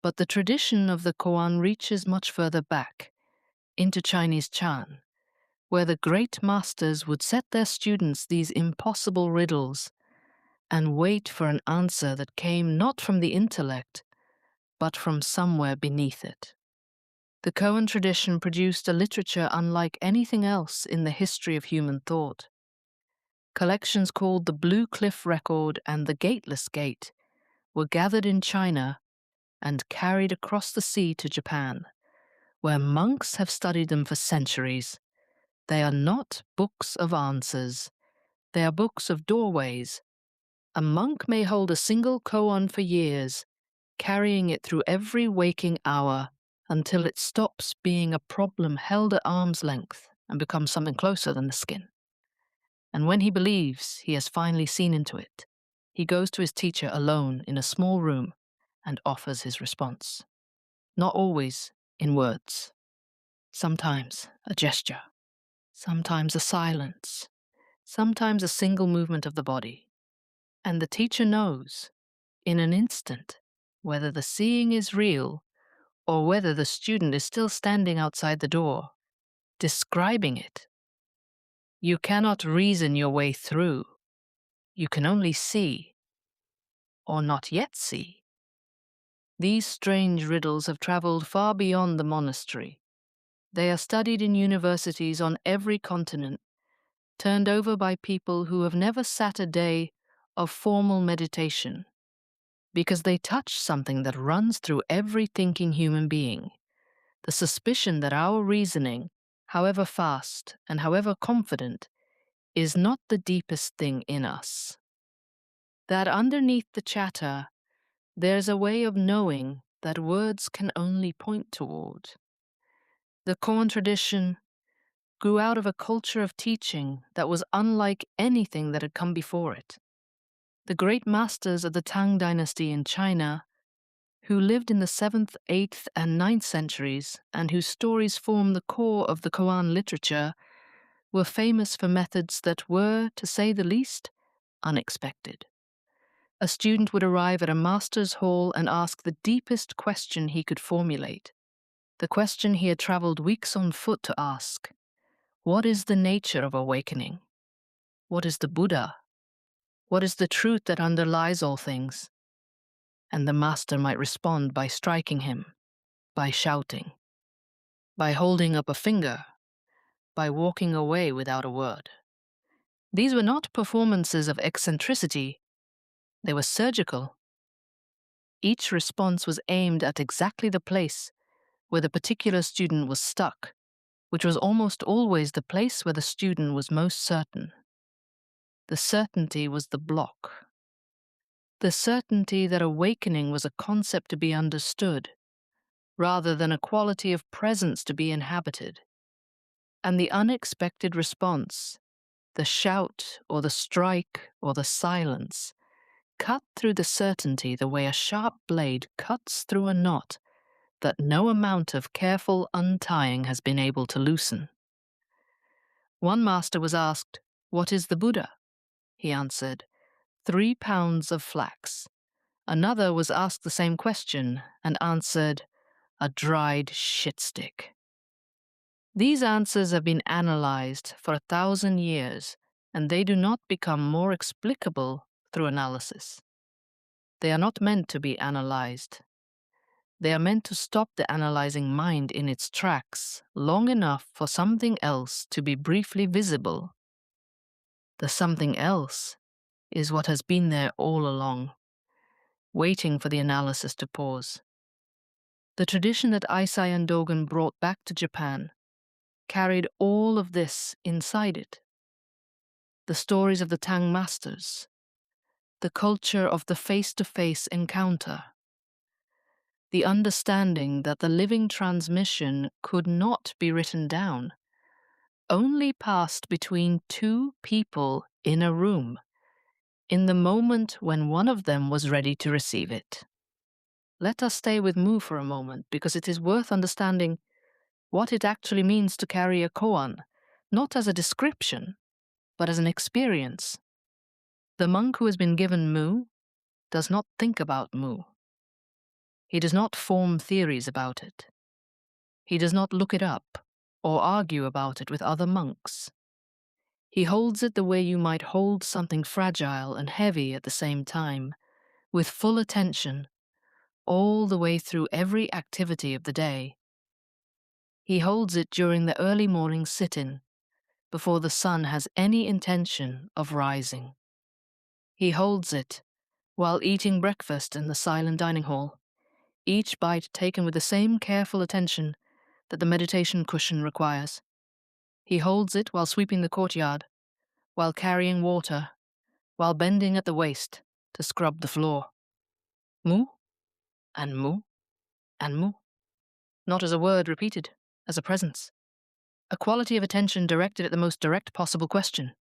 But the tradition of the koan reaches much further back, into Chinese Chan, where the great masters would set their students these impossible riddles and wait for an answer that came not from the intellect, but from somewhere beneath it. The koan tradition produced a literature unlike anything else in the history of human thought. Collections called the Blue Cliff Record and the Gateless Gate were gathered in China and carried across the sea to Japan, where monks have studied them for centuries. They are not books of answers. They are books of doorways. A monk may hold a single koan for years, carrying it through every waking hour until it stops being a problem held at arm's length and becomes something closer than the skin. And when he believes he has finally seen into it, he goes to his teacher alone in a small room and offers his response. Not always in words. Sometimes a gesture. Sometimes a silence. Sometimes a single movement of the body. And the teacher knows, in an instant, whether the seeing is real or whether the student is still standing outside the door, describing it. You cannot reason your way through. You can only see, or not yet see. These strange riddles have traveled far beyond the monastery. They are studied in universities on every continent, turned over by people who have never sat a day of formal meditation, because they touch something that runs through every thinking human being, the suspicion that our reasoning, however fast and however confident, is not the deepest thing in us. That underneath the chatter, there's a way of knowing that words can only point toward. The koan tradition grew out of a culture of teaching that was unlike anything that had come before it. The great masters of the Tang dynasty in China, who lived in the 7th, 8th, and 9th centuries, and whose stories form the core of the koan literature, were famous for methods that were, to say the least, unexpected. A student would arrive at a master's hall and ask the deepest question he could formulate, the question he had traveled weeks on foot to ask. What is the nature of awakening? What is the Buddha? What is the truth that underlies all things? And the master might respond by striking him, by shouting, by holding up a finger, by walking away without a word. These were not performances of eccentricity, they were surgical. Each response was aimed at exactly the place where the particular student was stuck, which was almost always the place where the student was most certain. The certainty was the block. The certainty that awakening was a concept to be understood, rather than a quality of presence to be inhabited. And the unexpected response, the shout or the strike or the silence, cut through the certainty the way a sharp blade cuts through a knot that no amount of careful untying has been able to loosen. One master was asked, "What is the Buddha?" He answered, 3 pounds of flax. Another was asked the same question and answered, a dried shitstick. These answers have been analyzed for 1,000 years, and they do not become more explicable through analysis. They are not meant to be analyzed. They are meant to stop the analyzing mind in its tracks long enough for something else to be briefly visible. The something else is what has been there all along, waiting for the analysis to pause. The tradition that Eisai and Dogen brought back to Japan carried all of this inside it. The stories of the Tang masters, the culture of the face-to-face encounter, the understanding that the living transmission could not be written down, only passed between two people in a room, in the moment when one of them was ready to receive it. Let us stay with Mu for a moment, because it is worth understanding what it actually means to carry a koan, not as a description, but as an experience. The monk who has been given Mu does not think about Mu. He does not form theories about it. He does not look it up or argue about it with other monks. He holds it the way you might hold something fragile and heavy at the same time, with full attention, all the way through every activity of the day. He holds it during the early morning sit-in, before the sun has any intention of rising. He holds it while eating breakfast in the silent dining hall, each bite taken with the same careful attention that the meditation cushion requires. He holds it while sweeping the courtyard, while carrying water, while bending at the waist to scrub the floor. Mu, and mu, and mu. Not as a word repeated, as a presence. A quality of attention directed at the most direct possible question.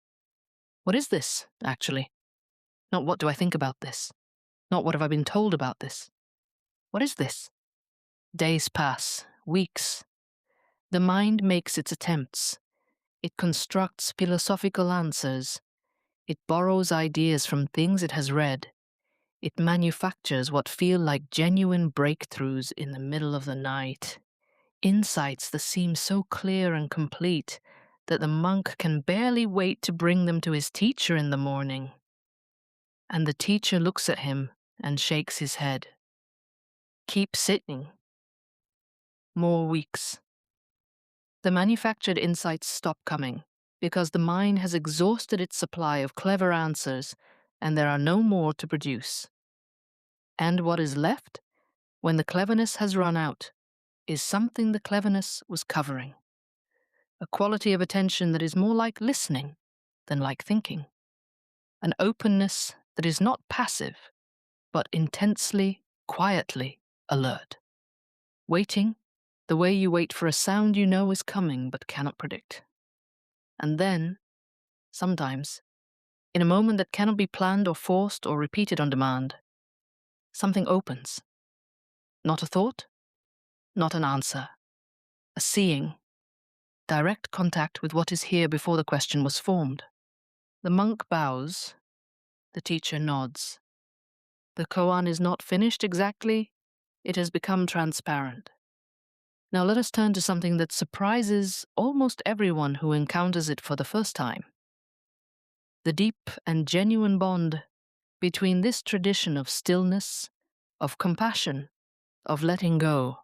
What is this, actually? Not what do I think about this? Not what have I been told about this? What is this? Days pass, weeks. The mind makes its attempts. It constructs philosophical answers. It borrows ideas from things it has read. It manufactures what feel like genuine breakthroughs in the middle of the night. Insights that seem so clear and complete that the monk can barely wait to bring them to his teacher in the morning. And the teacher looks at him and shakes his head. Keep sitting. More weeks. The manufactured insights stop coming because the mind has exhausted its supply of clever answers and there are no more to produce. And what is left, when the cleverness has run out, is something the cleverness was covering. A quality of attention that is more like listening than like thinking. An openness that is not passive, but intensely, quietly alert. Waiting the way you wait for a sound you know is coming but cannot predict. And then, sometimes, in a moment that cannot be planned or forced or repeated on demand, something opens. Not a thought, not an answer. A seeing, direct contact with what is here before the question was formed. The monk bows, the teacher nods. The koan is not finished exactly, it has become transparent. Now let us turn to something that surprises almost everyone who encounters it for the first time. The deep and genuine bond between this tradition of stillness, of compassion, of letting go,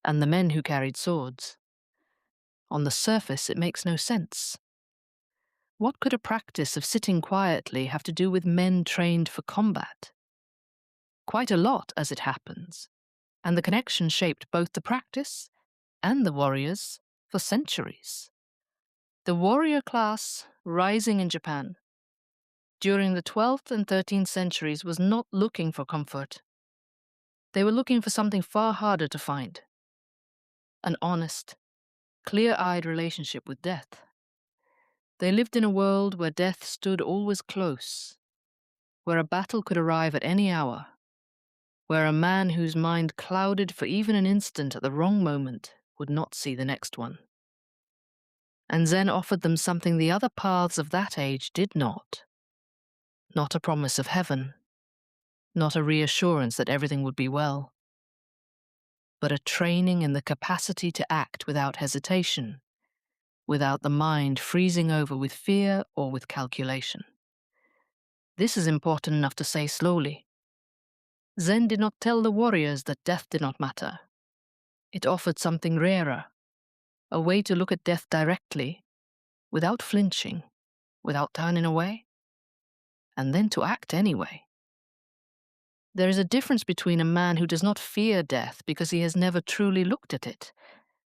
and the men who carried swords. On the surface, it makes no sense. What could a practice of sitting quietly have to do with men trained for combat? Quite a lot, as it happens, and the connection shaped both the practice and the warriors for centuries. The warrior class rising in Japan during the 12th and 13th centuries was not looking for comfort. They were looking for something far harder to find: an honest, clear-eyed relationship with death. They lived in a world where death stood always close, where a battle could arrive at any hour, where a man whose mind clouded for even an instant at the wrong moment would not see the next one. And Zen offered them something the other paths of that age did not. Not a promise of heaven, not a reassurance that everything would be well, but a training in the capacity to act without hesitation, without the mind freezing over with fear or with calculation. This is important enough to say slowly. Zen did not tell the warriors that death did not matter. It offered something rarer, a way to look at death directly, without flinching, without turning away, and then to act anyway. There is a difference between a man who does not fear death because he has never truly looked at it,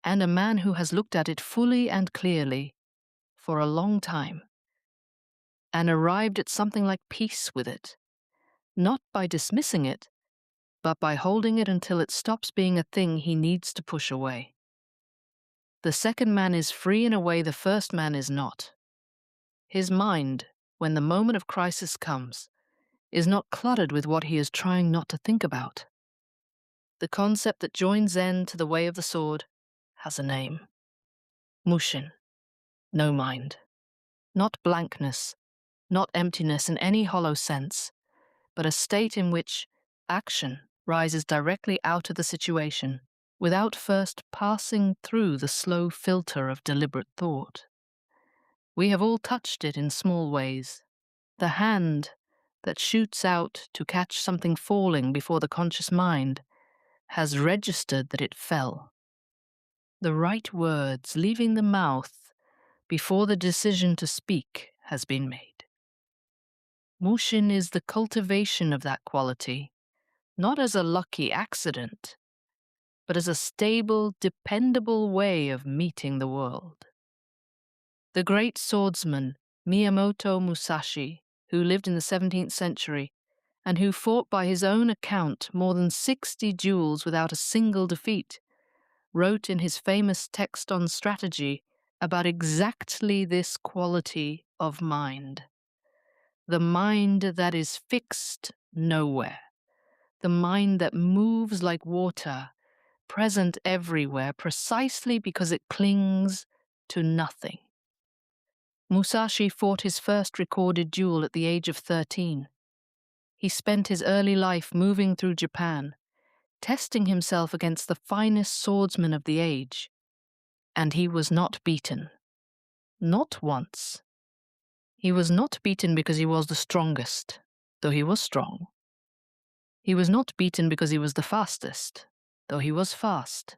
and a man who has looked at it fully and clearly for a long time, and arrived at something like peace with it, not by dismissing it, but by holding it until it stops being a thing he needs to push away. The second man is free in a way the first man is not. His mind, when the moment of crisis comes, is not cluttered with what he is trying not to think about. The concept that joins Zen to the way of the sword has a name. Mushin, no mind. Not blankness, not emptiness in any hollow sense, but a state in which action rises directly out of the situation without first passing through the slow filter of deliberate thought. We have all touched it in small ways. The hand that shoots out to catch something falling before the conscious mind has registered that it fell. The right words leaving the mouth before the decision to speak has been made. Mushin is the cultivation of that quality, not as a lucky accident, but as a stable, dependable way of meeting the world. The great swordsman Miyamoto Musashi, who lived in the 17th century and who fought by his own account more than 60 duels without a single defeat, wrote in his famous text on strategy about exactly this quality of mind. The mind that is fixed nowhere. The mind that moves like water, present everywhere precisely because it clings to nothing. Musashi fought his first recorded duel at the age of 13. He spent his early life moving through Japan, testing himself against the finest swordsmen of the age, and he was not beaten. Not once. He was not beaten because he was the strongest, though he was strong. He was not beaten because he was the fastest, though he was fast.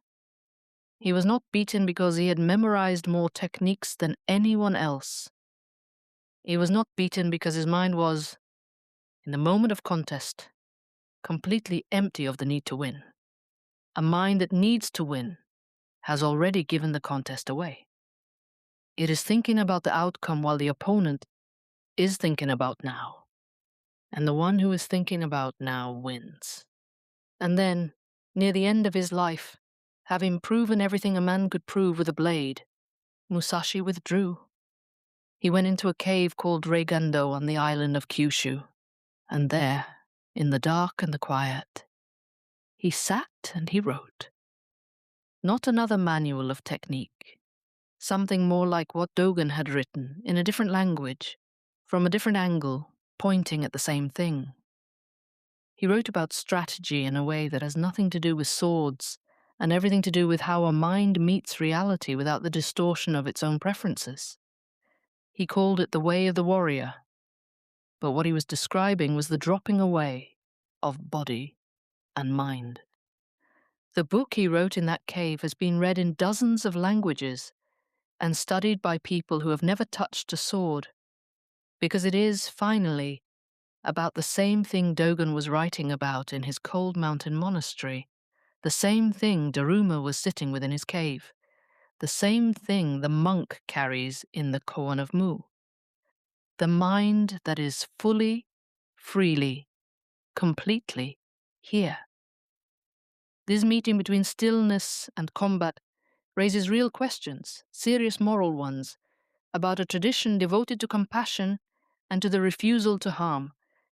He was not beaten because he had memorized more techniques than anyone else. He was not beaten because his mind was, in the moment of contest, completely empty of the need to win. A mind that needs to win has already given the contest away. It is thinking about the outcome while the opponent is thinking about now. And the one who is thinking about now wins. And then, near the end of his life, having proven everything a man could prove with a blade, Musashi withdrew. He went into a cave called Reigando on the island of Kyushu, and there, in the dark and the quiet, he sat and he wrote. Not another manual of technique, something more like what Dogen had written in a different language, from a different angle, pointing at the same thing. He wrote about strategy in a way that has nothing to do with swords and everything to do with how a mind meets reality without the distortion of its own preferences. He called it the way of the warrior, but what he was describing was the dropping away of body and mind. The book he wrote in that cave has been read in dozens of languages and studied by people who have never touched a sword, because it is, finally, about the same thing Dogen was writing about in his cold mountain monastery, the same thing Daruma was sitting with in his cave, the same thing the monk carries in the koan of Mu. The mind that is fully, freely, completely here. This meeting between stillness and combat raises real questions, serious moral ones, about a tradition devoted to compassion and to the refusal to harm,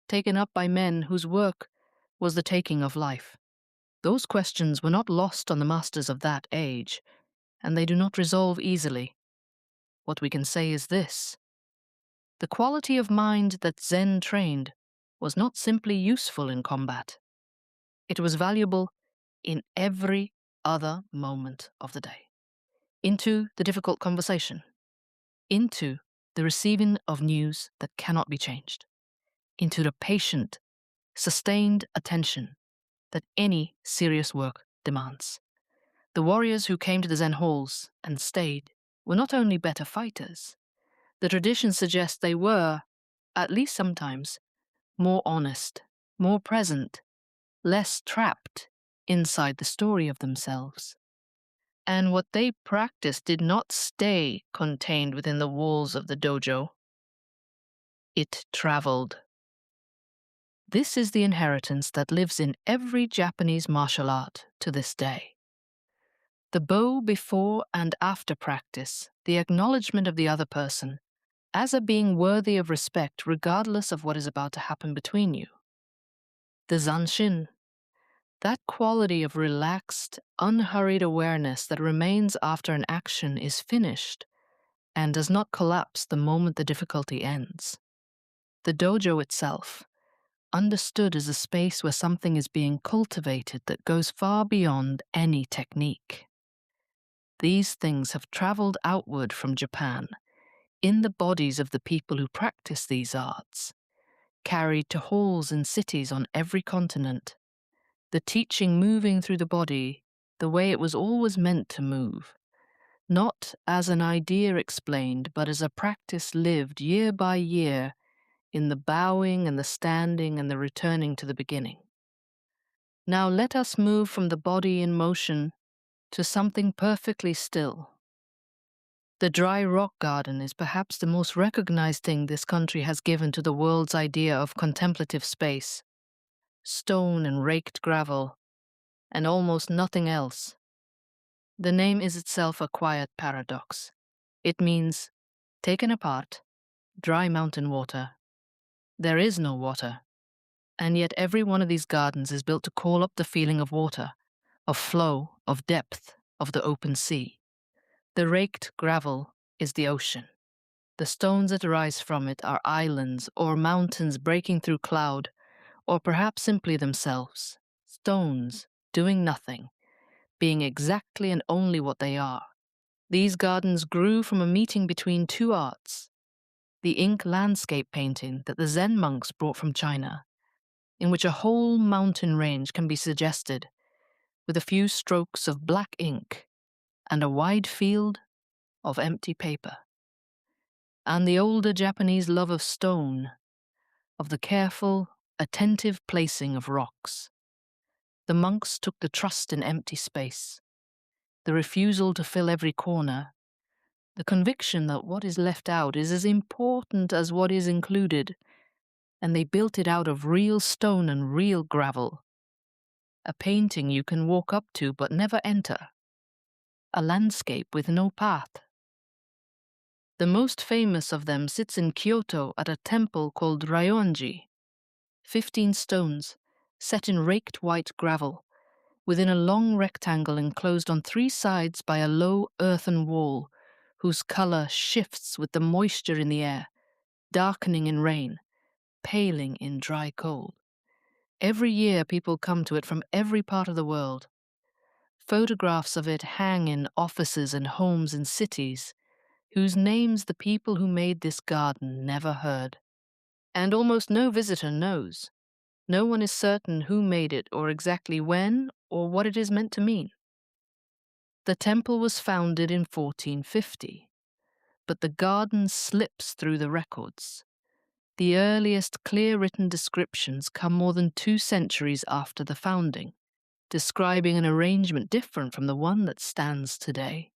taken up by men whose work was the taking of life. Those questions were not lost on the masters of that age, and they do not resolve easily. What we can say is this. The quality of mind that Zen trained was not simply useful in combat. It was valuable in every other moment of the day. Into the difficult conversation. Into the receiving of news that cannot be changed. Into the patient, sustained attention that any serious work demands. The warriors who came to the Zen halls and stayed were not only better fighters. The tradition suggests they were, at least sometimes, more honest, more present, less trapped inside the story of themselves. And what they practiced did not stay contained within the walls of the dojo. It traveled. This is the inheritance that lives in every Japanese martial art to this day. The bow before and after practice, the acknowledgement of the other person as a being worthy of respect regardless of what is about to happen between you. The zanshin, that quality of relaxed, unhurried awareness that remains after an action is finished and does not collapse the moment the difficulty ends. The dojo itself, understood as a space where something is being cultivated that goes far beyond any technique. These things have traveled outward from Japan, in the bodies of the people who practice these arts, carried to halls and cities on every continent, the teaching moving through the body the way it was always meant to move, not as an idea explained, but as a practice lived year by year in the bowing and the standing and the returning to the beginning. Now let us move from the body in motion to something perfectly still. The dry rock garden is perhaps the most recognized thing this country has given to the world's idea of contemplative space. Stone and raked gravel, and almost nothing else. The name is itself a quiet paradox. It means, taken apart, dry mountain water. There is no water, and yet every one of these gardens is built to call up the feeling of water, of flow, of depth, of the open sea. The raked gravel is the ocean. The stones that arise from it are islands or mountains breaking through cloud, or perhaps simply themselves, stones doing nothing, being exactly and only what they are. These gardens grew from a meeting between two arts, the ink landscape painting that the Zen monks brought from China, in which a whole mountain range can be suggested with a few strokes of black ink and a wide field of empty paper. And the older Japanese love of stone, of the careful, attentive placing of rocks. The monks took the trust in empty space, the refusal to fill every corner, The conviction that what is left out is as important as what is included, and they built it out of real stone and real gravel. A painting you can walk up to but never enter. A landscape with no path. The most famous of them sits in Kyoto at a temple called Ryoanji. 15 stones, set in raked white gravel, within a long rectangle enclosed on 3 sides by a low earthen wall, whose color shifts with the moisture in the air, darkening in rain, paling in dry cold. Every year people come to it from every part of the world. Photographs of it hang in offices and homes in cities, whose names the people who made this garden never heard. And almost no visitor knows. No one is certain who made it or exactly when or what it is meant to mean. The temple was founded in 1450, but the garden slips through the records. The earliest clear-written descriptions come more than 2 centuries after the founding, describing an arrangement different from the one that stands today.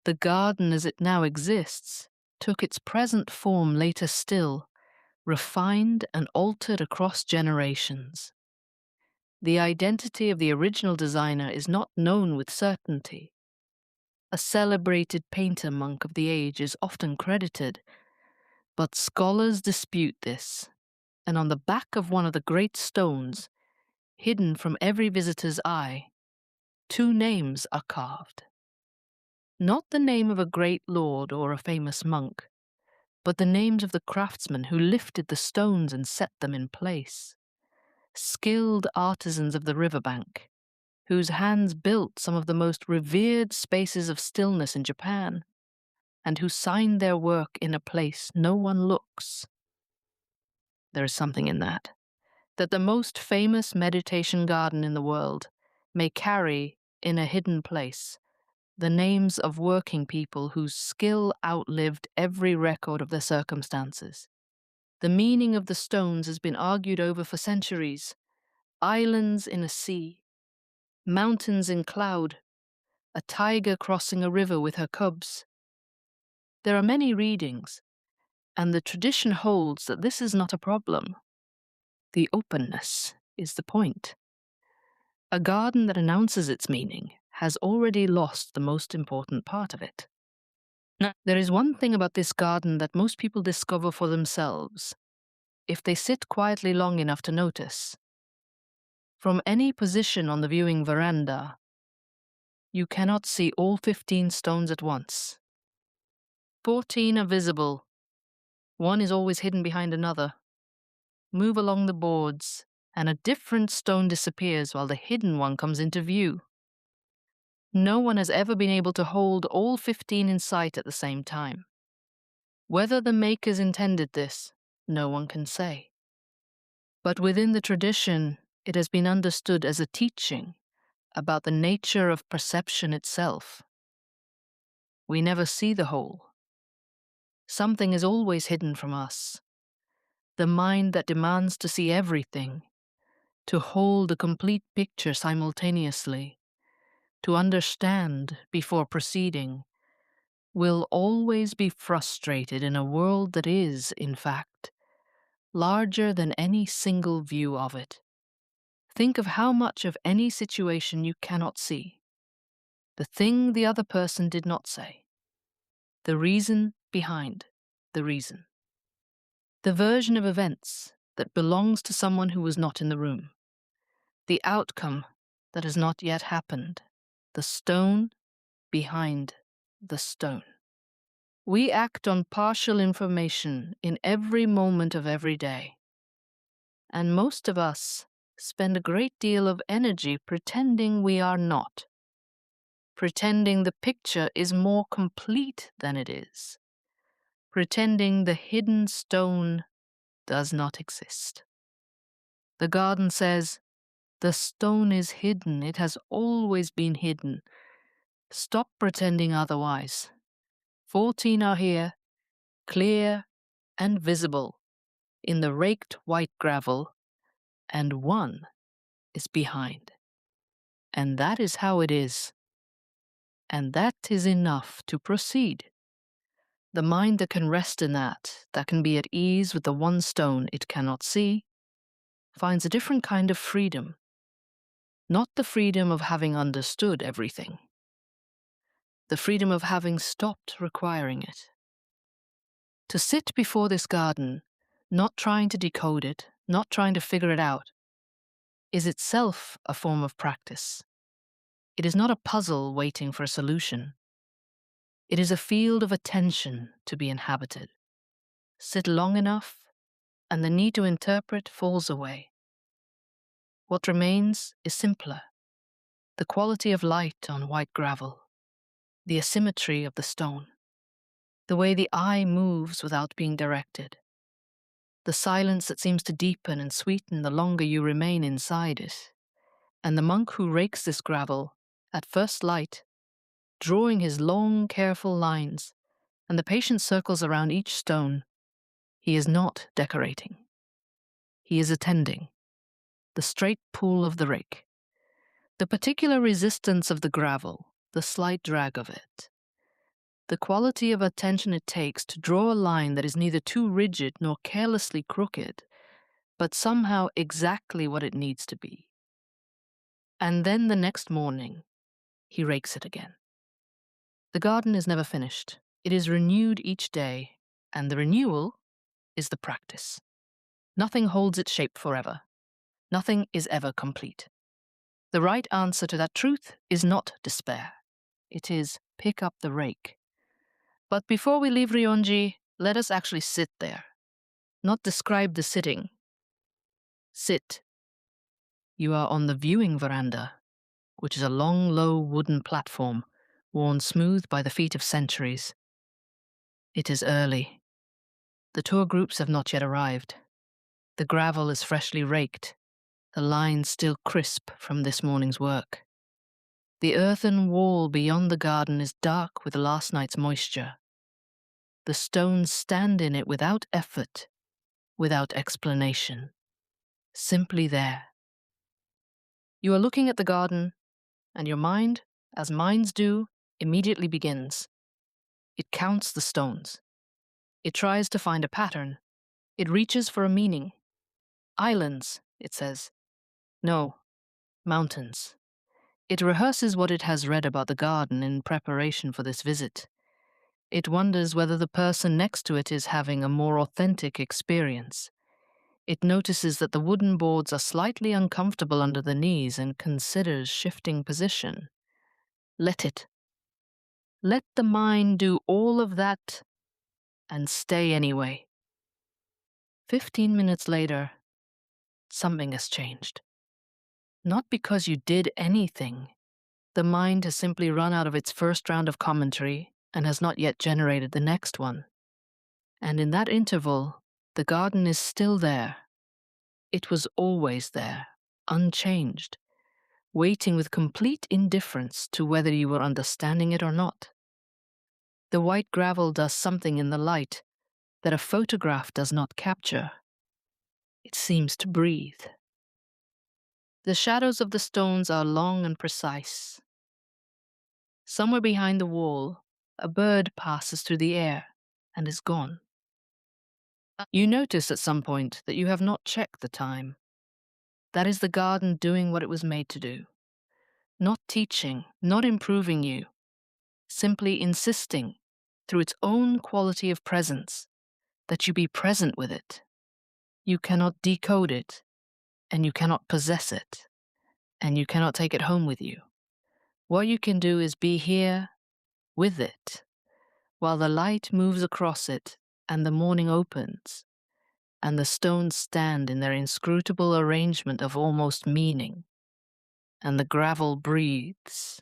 The garden as it now exists took its present form later still, refined and altered across generations. The identity of the original designer is not known with certainty. A celebrated painter monk of the age is often credited, but scholars dispute this, and on the back of one of the great stones, hidden from every visitor's eye, 2 names are carved. Not the name of a great lord or a famous monk, but the names of the craftsmen who lifted the stones and set them in place. Skilled artisans of the riverbank, whose hands built some of the most revered spaces of stillness in Japan, and who signed their work in a place no one looks. There is something in that the most famous meditation garden in the world may carry, in a hidden place, the names of working people whose skill outlived every record of their circumstances. The meaning of the stones has been argued over for centuries. Islands in a sea, mountains in cloud, a tiger crossing a river with her cubs. There are many readings, and the tradition holds that this is not a problem. The openness is the point. A garden that announces its meaning has already lost the most important part of it. There is one thing about this garden that most people discover for themselves, if they sit quietly long enough to notice. From any position on the viewing veranda, you cannot see all 15 stones at once. 14 are visible. One is always hidden behind another. Move along the boards, and a different stone disappears while the hidden one comes into view. No one has ever been able to hold all 15 in sight at the same time. Whether the makers intended this, no one can say. But within the tradition, it has been understood as a teaching about the nature of perception itself. We never see the whole. Something is always hidden from us. The mind that demands to see everything, to hold a complete picture simultaneously, to understand before proceeding, will always be frustrated in a world that is, in fact, larger than any single view of it. Think of how much of any situation you cannot see. The thing the other person did not say. The reason behind the reason. The version of events that belongs to someone who was not in the room. The outcome that has not yet happened. The stone behind the stone. We act on partial information in every moment of every day. And most of us spend a great deal of energy pretending we are not. Pretending the picture is more complete than it is. Pretending the hidden stone does not exist. The garden says, the stone is hidden, it has always been hidden. Stop pretending otherwise. 14 are here, clear and visible, in the raked white gravel, and 1 is behind. And that is how it is. and that is enough to proceed. The mind that can rest in that can be at ease with the one stone it cannot see, finds a different kind of freedom. Not the freedom of having understood everything, the freedom of having stopped requiring it. To sit before this garden, not trying to decode it, not trying to figure it out, is itself a form of practice. It is not a puzzle waiting for a solution. It is a field of attention to be inhabited. Sit long enough, and the need to interpret falls away. What remains is simpler. The quality of light on white gravel, the asymmetry of the stone, the way the eye moves without being directed, the silence that seems to deepen and sweeten the longer you remain inside it, and the monk who rakes this gravel, at first light, drawing his long, careful lines, and the patient circles around each stone, he is not decorating. He is attending. The straight pull of the rake, the particular resistance of the gravel, the slight drag of it, the quality of attention it takes to draw a line that is neither too rigid nor carelessly crooked, but somehow exactly what it needs to be. And then the next morning, he rakes it again. The garden is never finished. It is renewed each day, and the renewal is the practice. Nothing holds its shape forever. Nothing is ever complete. The right answer to that truth is not despair. It is pick up the rake. But before we leave Ryoanji, let us actually sit there. Not describe the sitting. Sit. You are on the viewing veranda, which is a long, low wooden platform, worn smooth by the feet of centuries. It is early. The tour groups have not yet arrived. The gravel is freshly raked, the lines still crisp from this morning's work. The earthen wall beyond the garden is dark with last night's moisture. The stones stand in it without effort, without explanation, simply there. You are looking at the garden, and your mind, as minds do, immediately begins. It counts the stones. It tries to find a pattern. It reaches for a meaning. Islands, it says. No, mountains. It rehearses what it has read about the garden in preparation for this visit. It wonders whether the person next to it is having a more authentic experience. It notices that the wooden boards are slightly uncomfortable under the knees and considers shifting position. Let it. Let the mind do all of that and stay anyway. 15 minutes later, something has changed. Not because you did anything. The mind has simply run out of its first round of commentary and has not yet generated the next one. And in that interval, the garden is still there. It was always there, unchanged, waiting with complete indifference to whether you were understanding it or not. The white gravel does something in the light that a photograph does not capture. It seems to breathe. The shadows of the stones are long and precise. Somewhere behind the wall, a bird passes through the air and is gone. You notice at some point that you have not checked the time. That is the garden doing what it was made to do. Not teaching, not improving you, simply insisting, through its own quality of presence, that you be present with it. You cannot decode it, and you cannot possess it, and you cannot take it home with you. What you can do is be here with it, while the light moves across it and the morning opens, and the stones stand in their inscrutable arrangement of almost meaning, and the gravel breathes,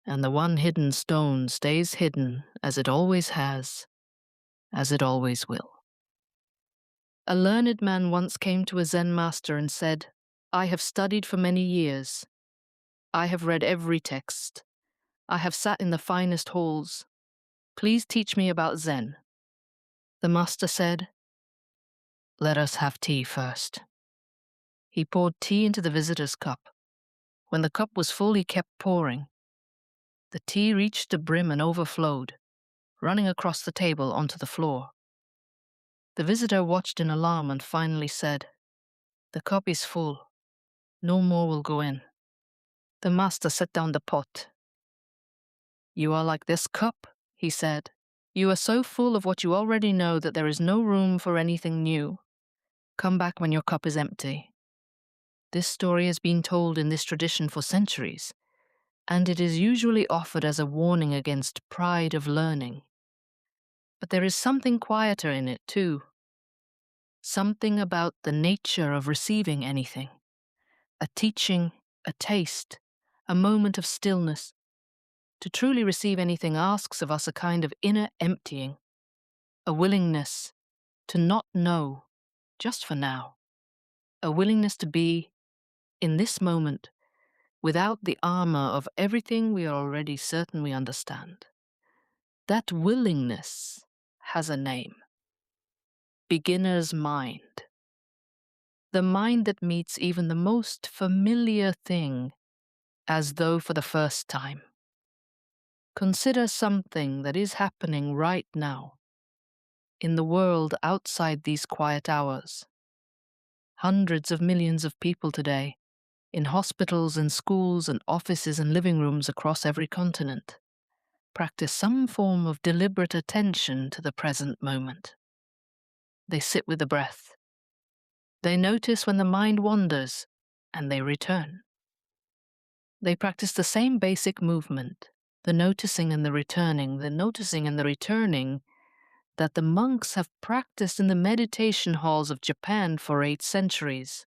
and the one hidden stone stays hidden as it always has, as it always will. A learned man once came to a Zen master and said, "I have studied for many years. I have read every text. I have sat in the finest halls. Please teach me about Zen." The master said, "Let us have tea first." He poured tea into the visitor's cup. When the cup was full, he kept pouring. The tea reached the brim and overflowed, running across the table onto the floor. The visitor watched in alarm and finally said, "The cup is full. No more will go in." The master set down the pot. "You are like this cup," he said. "You are so full of what you already know that there is no room for anything new. Come back when your cup is empty." This story has been told in this tradition for centuries, and it is usually offered as a warning against pride of learning. But there is something quieter in it, too. Something about the nature of receiving anything. A teaching, a taste, a moment of stillness. To truly receive anything asks of us a kind of inner emptying, a willingness to not know, just for now, a willingness to be, in this moment, without the armor of everything we are already certain we understand. That willingness has a name. Beginner's mind. The mind that meets even the most familiar thing as though for the first time. Consider something that is happening right now, in the world outside these quiet hours. Hundreds of millions of people today, in hospitals and schools and offices and living rooms across every continent, practice some form of deliberate attention to the present moment. They sit with the breath. They notice when the mind wanders, and they return. They practice the same basic movement, the noticing and the returning, that the monks have practiced in the meditation halls of Japan for 8 centuries.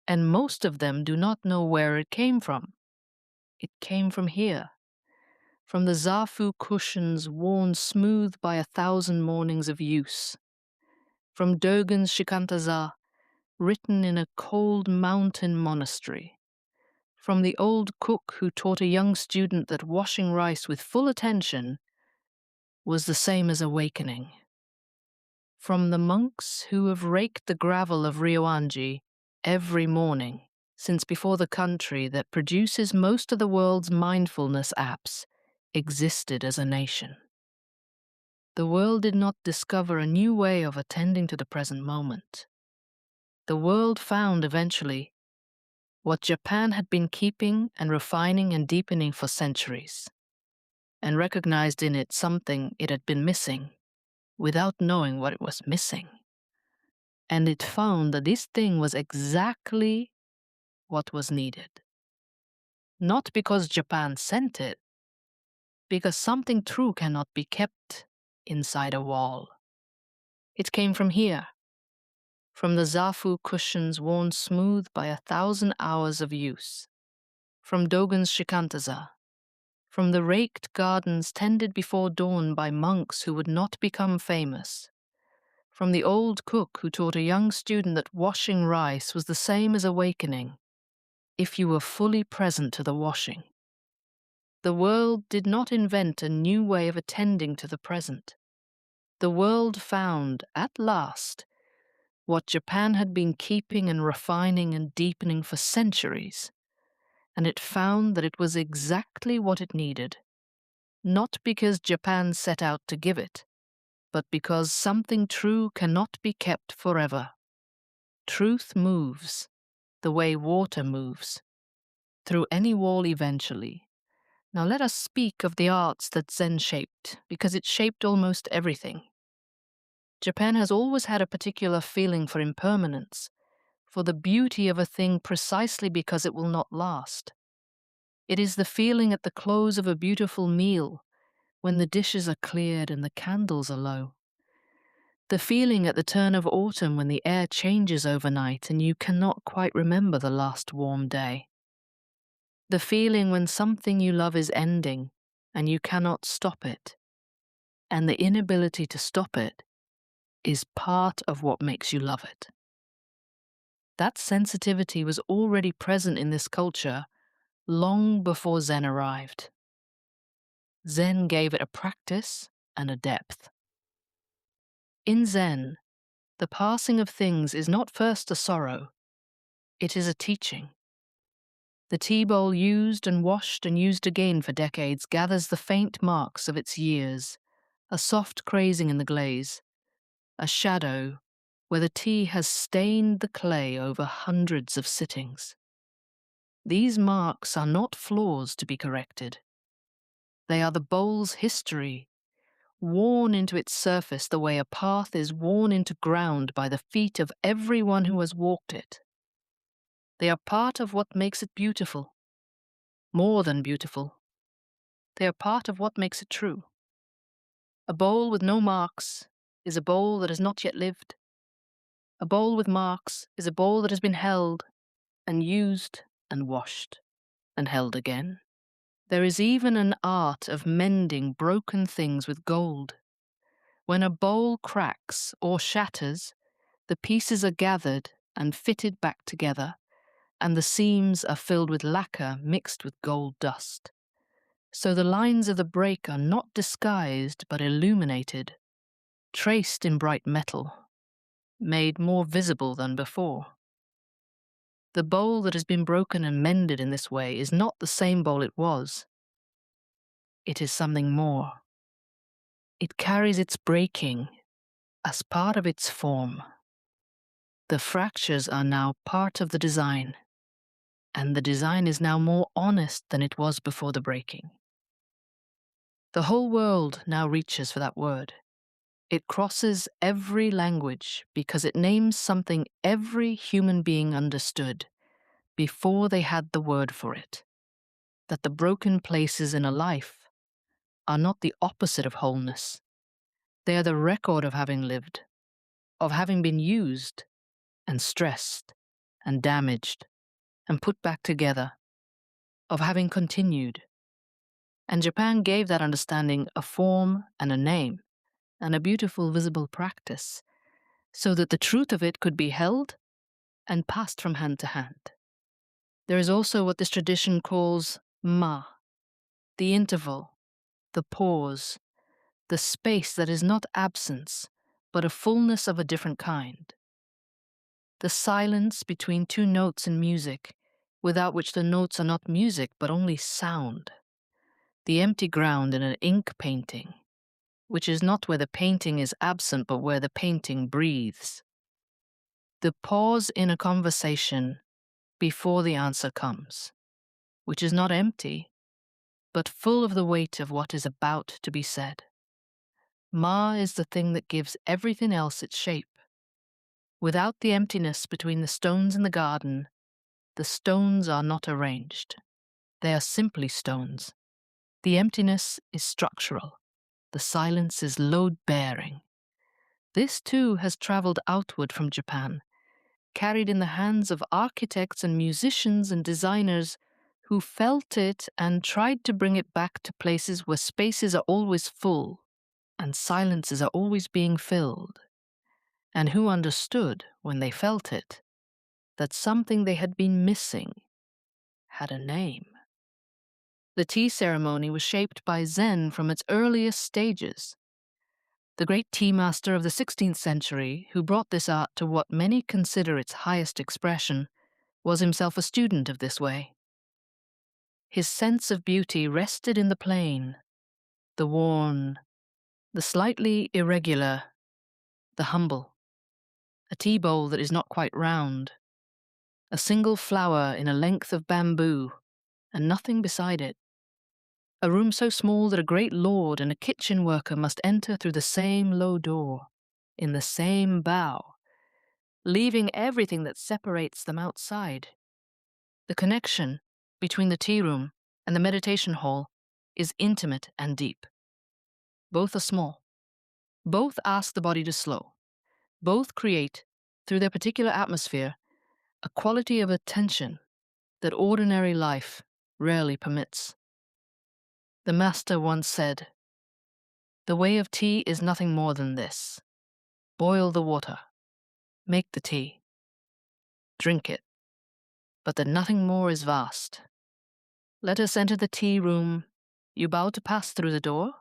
And most of them do not know where it came from. It came from here, from the zafu cushions worn smooth by 1,000 mornings of use, from Dogen's shikantaza, written in a cold mountain monastery, from the old cook who taught a young student that washing rice with full attention was the same as awakening, from the monks who have raked the gravel of Ryoanji every morning since before the country that produces most of the world's mindfulness apps existed as a nation. The world did not discover a new way of attending to the present moment. The world found eventually what Japan had been keeping and refining and deepening for centuries, and recognized in it something it had been missing without knowing what it was missing. And it found that this thing was exactly what was needed. Not because Japan sent it, because something true cannot be kept inside a wall. It came from here, from the zafu cushions worn smooth by 1,000 hours of use, from Dogen's shikantaza, from the raked gardens tended before dawn by monks who would not become famous, from the old cook who taught a young student that washing rice was the same as awakening, if you were fully present to the washing. The world did not invent a new way of attending to the present. The world found, at last, what Japan had been keeping and refining and deepening for centuries, and it found that it was exactly what it needed, not because Japan set out to give it, but because something true cannot be kept forever. Truth moves, the way water moves, through any wall eventually. Now let us speak of the arts that Zen shaped, because it shaped almost everything. Japan has always had a particular feeling for impermanence, for the beauty of a thing precisely because it will not last. It is the feeling at the close of a beautiful meal, when the dishes are cleared and the candles are low. The feeling at the turn of autumn when the air changes overnight and you cannot quite remember the last warm day. The feeling when something you love is ending and you cannot stop it, and the inability to stop it is part of what makes you love it. That sensitivity was already present in this culture long before Zen arrived. Zen gave it a practice and a depth. In Zen, the passing of things is not first a sorrow, it is a teaching. The tea bowl, used and washed and used again for decades, gathers the faint marks of its years, a soft crazing in the glaze, a shadow where the tea has stained the clay over hundreds of sittings. These marks are not flaws to be corrected. They are the bowl's history, worn into its surface the way a path is worn into ground by the feet of everyone who has walked it. They are part of what makes it beautiful, more than beautiful. They are part of what makes it true. A bowl with no marks is a bowl that has not yet lived. A bowl with marks is a bowl that has been held and used and washed and held again. There is even an art of mending broken things with gold. When a bowl cracks or shatters, the pieces are gathered and fitted back together, and the seams are filled with lacquer mixed with gold dust. So the lines of the break are not disguised but illuminated, traced in bright metal, made more visible than before. The bowl that has been broken and mended in this way is not the same bowl it was. It is something more. It carries its breaking as part of its form. The fractures are now part of the design, and the design is now more honest than it was before the breaking. The whole world now reaches for that word. It crosses every language because it names something every human being understood before they had the word for it, that the broken places in a life are not the opposite of wholeness. They are the record of having lived, of having been used and stressed and damaged and put back together, of having continued. And Japan gave that understanding a form and a name and a beautiful visible practice, so that the truth of it could be held and passed from hand to hand. There is also what this tradition calls ma, the interval, the pause, the space that is not absence, but a fullness of a different kind. The silence between two notes in music, without which the notes are not music but only sound. The empty ground in an ink painting, which is not where the painting is absent but where the painting breathes. The pause in a conversation before the answer comes, which is not empty, but full of the weight of what is about to be said. Ma is the thing that gives everything else its shape. Without the emptiness between the stones in the garden, the stones are not arranged. They are simply stones. The emptiness is structural. The silence is load-bearing. This, too, has traveled outward from Japan, carried in the hands of architects and musicians and designers who felt it and tried to bring it back to places where spaces are always full and silences are always being filled, and who understood, when they felt it, that something they had been missing had a name. The tea ceremony was shaped by Zen from its earliest stages. The great tea master of the 16th century, who brought this art to what many consider its highest expression, was himself a student of this way. His sense of beauty rested in the plain, the worn, the slightly irregular, the humble. A tea bowl that is not quite round, a single flower in a length of bamboo, and nothing beside it. A room so small that a great lord and a kitchen worker must enter through the same low door, in the same bow, leaving everything that separates them outside. The connection between the tea room and the meditation hall is intimate and deep. Both are small. Both ask the body to slow. Both create, through their particular atmosphere, a quality of attention that ordinary life rarely permits. The master once said, "The way of tea is nothing more than this. Boil the water, make the tea, drink it, but that nothing more is vast. Let us enter the tea room. You bow to pass through the door,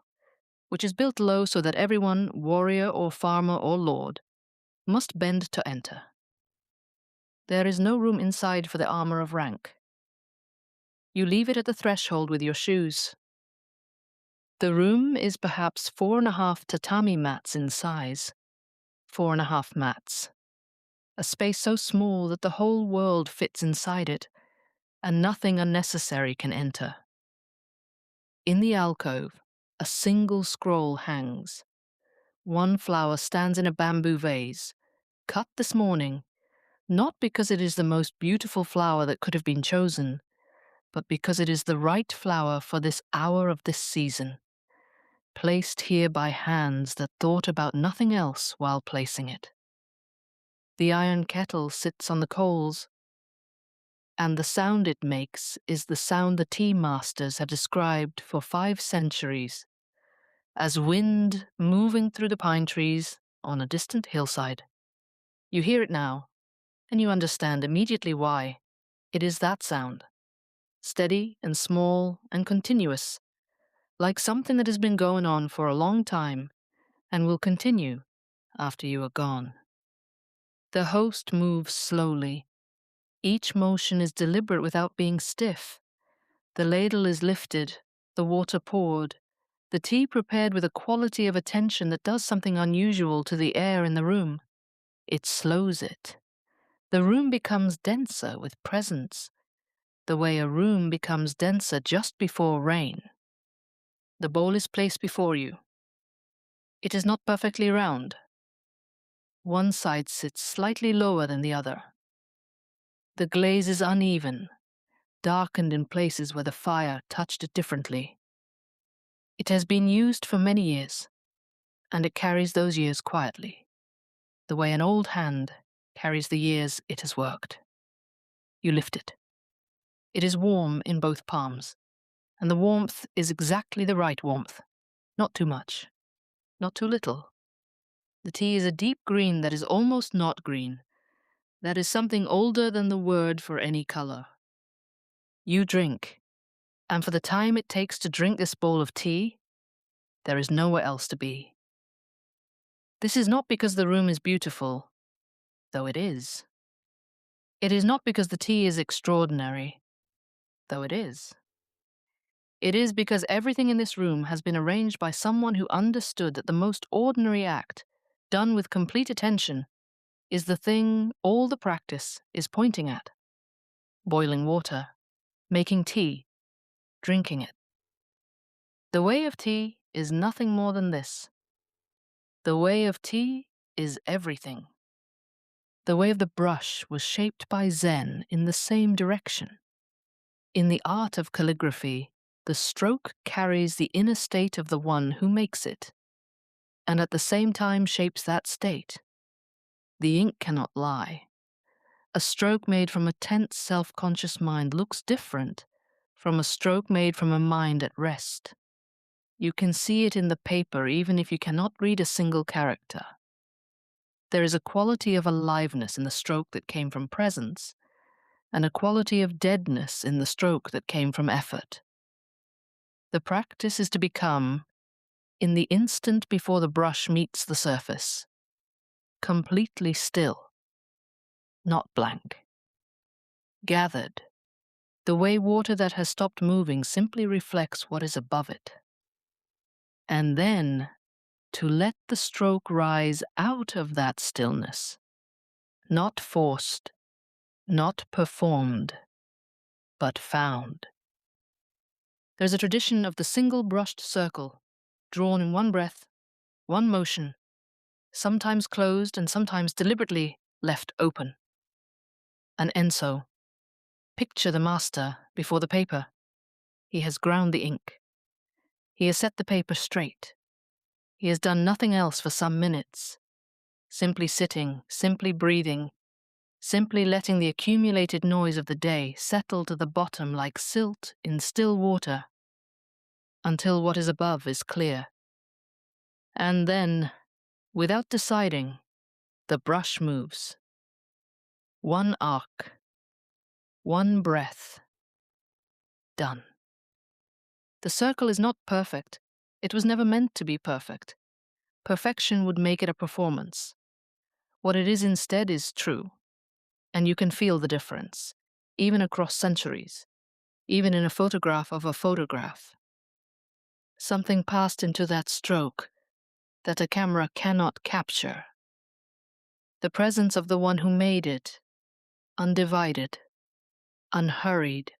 which is built low so that everyone, warrior or farmer or lord, must bend to enter. There is no room inside for the armor of rank. You leave it at the threshold with your shoes. The room is perhaps 4.5 tatami mats in size. 4.5 mats. A space so small that the whole world fits inside it, and nothing unnecessary can enter. In the alcove, a single scroll hangs. One flower stands in a bamboo vase, cut this morning, not because it is the most beautiful flower that could have been chosen, but because it is the right flower for this hour of this season, placed here by hands that thought about nothing else while placing it. The iron kettle sits on the coals, and the sound it makes is the sound the tea masters have described for 5 centuries as wind moving through the pine trees on a distant hillside. You hear it now, and you understand immediately why. It is that sound, steady and small and continuous, like something that has been going on for a long time and will continue after you are gone. The host moves slowly. Each motion is deliberate without being stiff. The ladle is lifted, the water poured, the tea prepared with a quality of attention that does something unusual to the air in the room. It slows it. The room becomes denser with presence, the way a room becomes denser just before rain. The bowl is placed before you. It is not perfectly round. One side sits slightly lower than the other. The glaze is uneven, darkened in places where the fire touched it differently. It has been used for many years, and it carries those years quietly, the way an old hand carries the years it has worked. You lift it. It is warm in both palms, and the warmth is exactly the right warmth. Not too much, not too little. The tea is a deep green that is almost not green. That is something older than the word for any color. You drink, and for the time it takes to drink this bowl of tea, there is nowhere else to be. This is not because the room is beautiful, though it is. It is not because the tea is extraordinary, though it is. It is because everything in this room has been arranged by someone who understood that the most ordinary act, done with complete attention, is the thing all the practice is pointing at. Boiling water, making tea, drinking it. The way of tea is nothing more than this. The way of tea is everything. The way of the brush was shaped by Zen in the same direction. In the art of calligraphy, the stroke carries the inner state of the one who makes it, and at the same time shapes that state. The ink cannot lie. A stroke made from a tense, self-conscious mind looks different from a stroke made from a mind at rest. You can see it in the paper even if you cannot read a single character. There is a quality of aliveness in the stroke that came from presence, and a quality of deadness in the stroke that came from effort. The practice is to become, in the instant before the brush meets the surface, completely still, not blank. Gathered, the way water that has stopped moving simply reflects what is above it. And then, to let the stroke rise out of that stillness, not forced, not performed, but found. There's a tradition of the single brushed circle, drawn in one breath, one motion, sometimes closed and sometimes deliberately left open. An enso. Picture the master before the paper. He has ground the ink. He has set the paper straight. He has done nothing else for some minutes, simply sitting, simply breathing, simply letting the accumulated noise of the day settle to the bottom like silt in still water, until what is above is clear. And then, without deciding, the brush moves. One arc, one breath, done. The circle is not perfect. It was never meant to be perfect. Perfection would make it a performance. What it is instead is true, and you can feel the difference, even across centuries. even in a photograph of a photograph. Something passed into that stroke that a camera cannot capture. The presence of the one who made it, undivided, unhurried,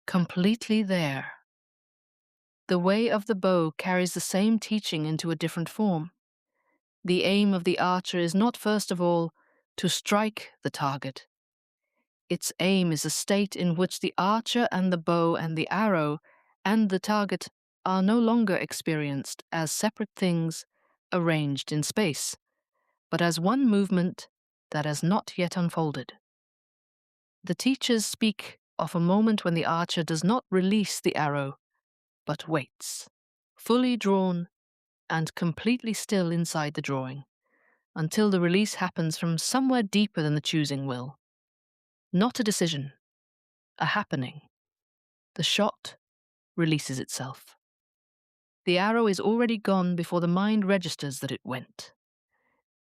completely there. The way of the bow carries the same teaching into a different form. The aim of the archer is not first of all to strike the target. Its aim is a state in which the archer and the bow and the arrow and the target are no longer experienced as separate things arranged in space, but as one movement that has not yet unfolded. The teachers speak of a moment when the archer does not release the arrow, but waits, fully drawn and completely still inside the drawing, until the release happens from somewhere deeper than the choosing will. Not a decision, a happening. The shot releases itself. The arrow is already gone before the mind registers that it went.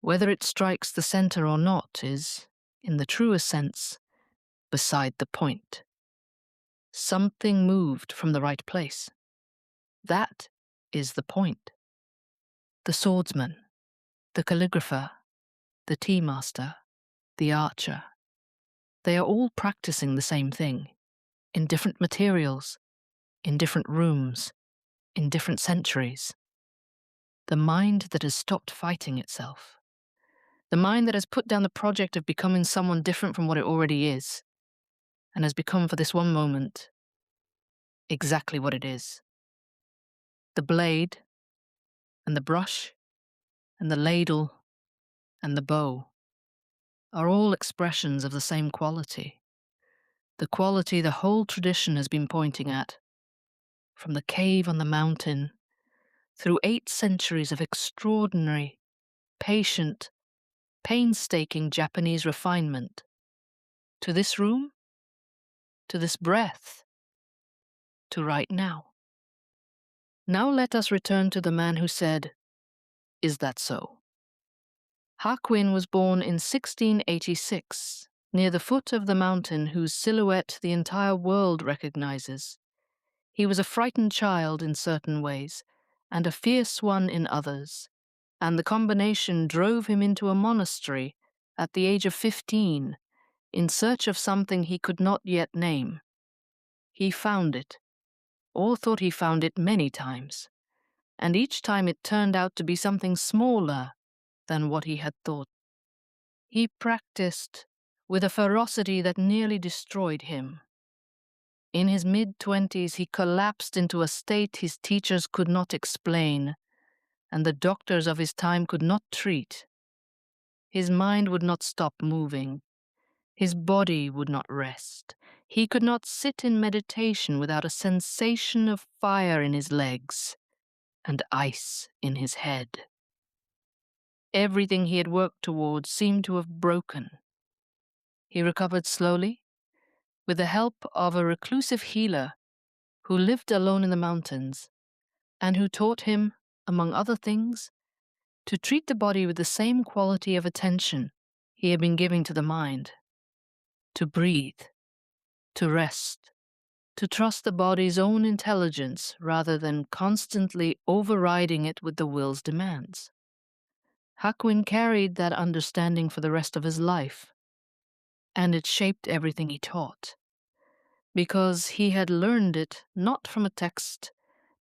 Whether it strikes the center or not is, in the truest sense, beside the point. Something moved from the right place. That is the point. The swordsman, the calligrapher, the tea master, the archer. They are all practicing the same thing, in different materials, in different rooms, in different centuries. The mind that has stopped fighting itself. The mind that has put down the project of becoming someone different from what it already is, and has become for this one moment exactly what it is. The blade, and the brush, and the ladle, and the bow are all expressions of the same quality. The quality the whole tradition has been pointing at, from the cave on the mountain, through 8 centuries of extraordinary, patient, painstaking Japanese refinement, to this room, to this breath, to right now. Now let us return to the man who said, "Is that so?" Hakuin was born in 1686, near the foot of the mountain whose silhouette the entire world recognizes. He was a frightened child in certain ways, and a fierce one in others, and the combination drove him into a monastery at the age of 15, in search of something he could not yet name. He found it, or thought he found it many times, and each time it turned out to be something smaller than what he had thought. He practiced with a ferocity that nearly destroyed him. In his mid-20s, he collapsed into a state his teachers could not explain, and the doctors of his time could not treat. His mind would not stop moving. His body would not rest. He could not sit in meditation without a sensation of fire in his legs and ice in his head. Everything he had worked towards seemed to have broken. He recovered slowly, with the help of a reclusive healer who lived alone in the mountains, and who taught him, among other things, to treat the body with the same quality of attention he had been giving to the mind, to breathe, to rest, to trust the body's own intelligence rather than constantly overriding it with the will's demands. Hakuin carried that understanding for the rest of his life, and it shaped everything he taught, because he had learned it not from a text,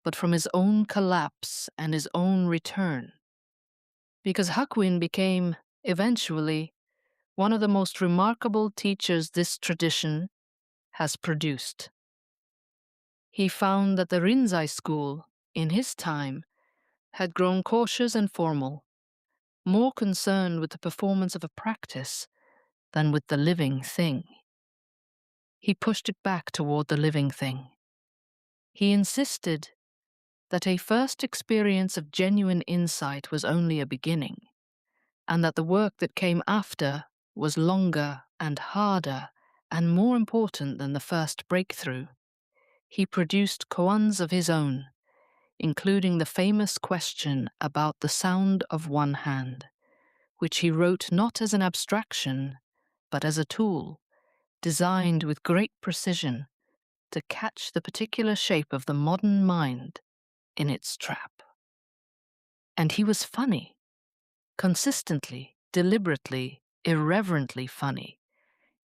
but from his own collapse and his own return. Because Hakuin became, eventually, one of the most remarkable teachers this tradition has produced. He found that the Rinzai school, in his time, had grown cautious and formal, more concerned with the performance of a practice than with the living thing. He pushed it back toward the living thing. He insisted that a first experience of genuine insight was only a beginning, and that the work that came after was longer and harder and more important than the first breakthrough. He produced koans of his own, including the famous question about the sound of one hand, which he wrote not as an abstraction, but as a tool, designed with great precision to catch the particular shape of the modern mind in its trap. And he was funny, consistently, deliberately, irreverently funny,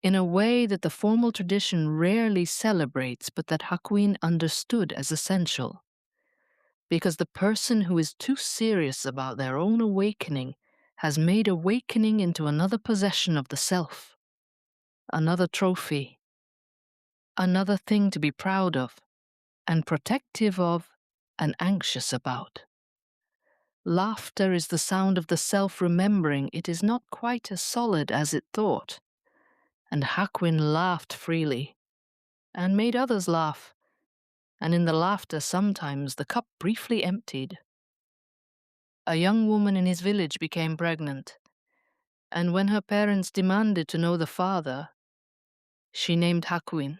in a way that the formal tradition rarely celebrates but that Hakuin understood as essential. Because the person who is too serious about their own awakening has made awakening into another possession of the self, another trophy, another thing to be proud of, and protective of, and anxious about. Laughter is the sound of the self remembering it is not quite as solid as it thought. And Hakuin laughed freely, and made others laugh, and in the laughter sometimes the cup briefly emptied. A young woman in his village became pregnant, and when her parents demanded to know the father, she named Hakuin.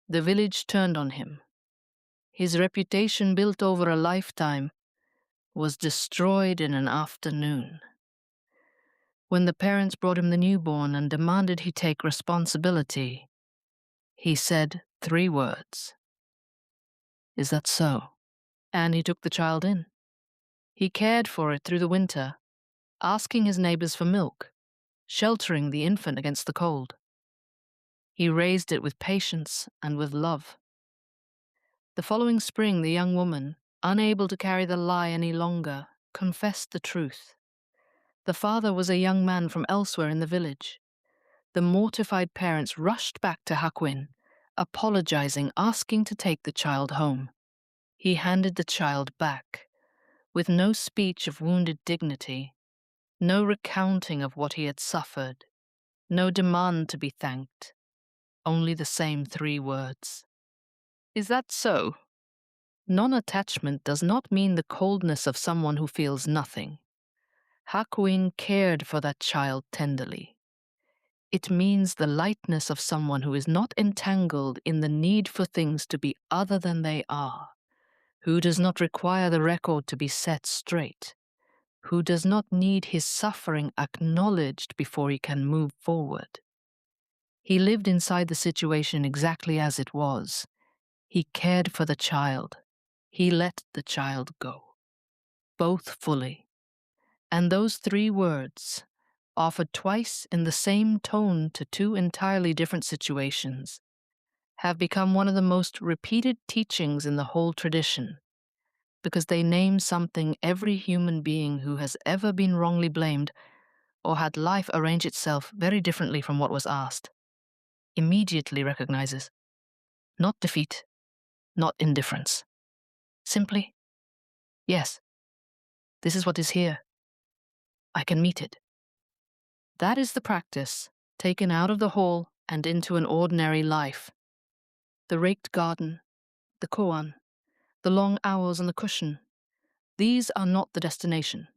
The village turned on him. His reputation, built over a lifetime, was destroyed in an afternoon. When the parents brought him the newborn and demanded he take responsibility, he said 3 words. "Is that so?" And he took the child in. He cared for it through the winter, asking his neighbors for milk, sheltering the infant against the cold. He raised it with patience and with love. The following spring, the young woman, unable to carry the lie any longer, confessed the truth. The father was a young man from elsewhere in the village. The mortified parents rushed back to Hakuin, apologizing, asking to take the child home. He handed the child back, with no speech of wounded dignity, no recounting of what he had suffered, no demand to be thanked, only the same 3 words. Is that so? Non-attachment does not mean the coldness of someone who feels nothing. Hakuin cared for that child tenderly. It means the lightness of someone who is not entangled in the need for things to be other than they are, who does not require the record to be set straight, who does not need his suffering acknowledged before he can move forward. He lived inside the situation exactly as it was. He cared for the child. He let the child go. Both fully. And those 3 words, offered twice in the same tone to 2 entirely different situations, have become one of the most repeated teachings in the whole tradition, because they name something every human being who has ever been wrongly blamed or had life arrange itself very differently from what was asked, immediately recognizes. Not defeat, not indifference. Simply, yes, this is what is here. I can meet it. That is the practice, taken out of the hall and into an ordinary life. The raked garden, the koan, the long hours on the cushion, these are not the destination.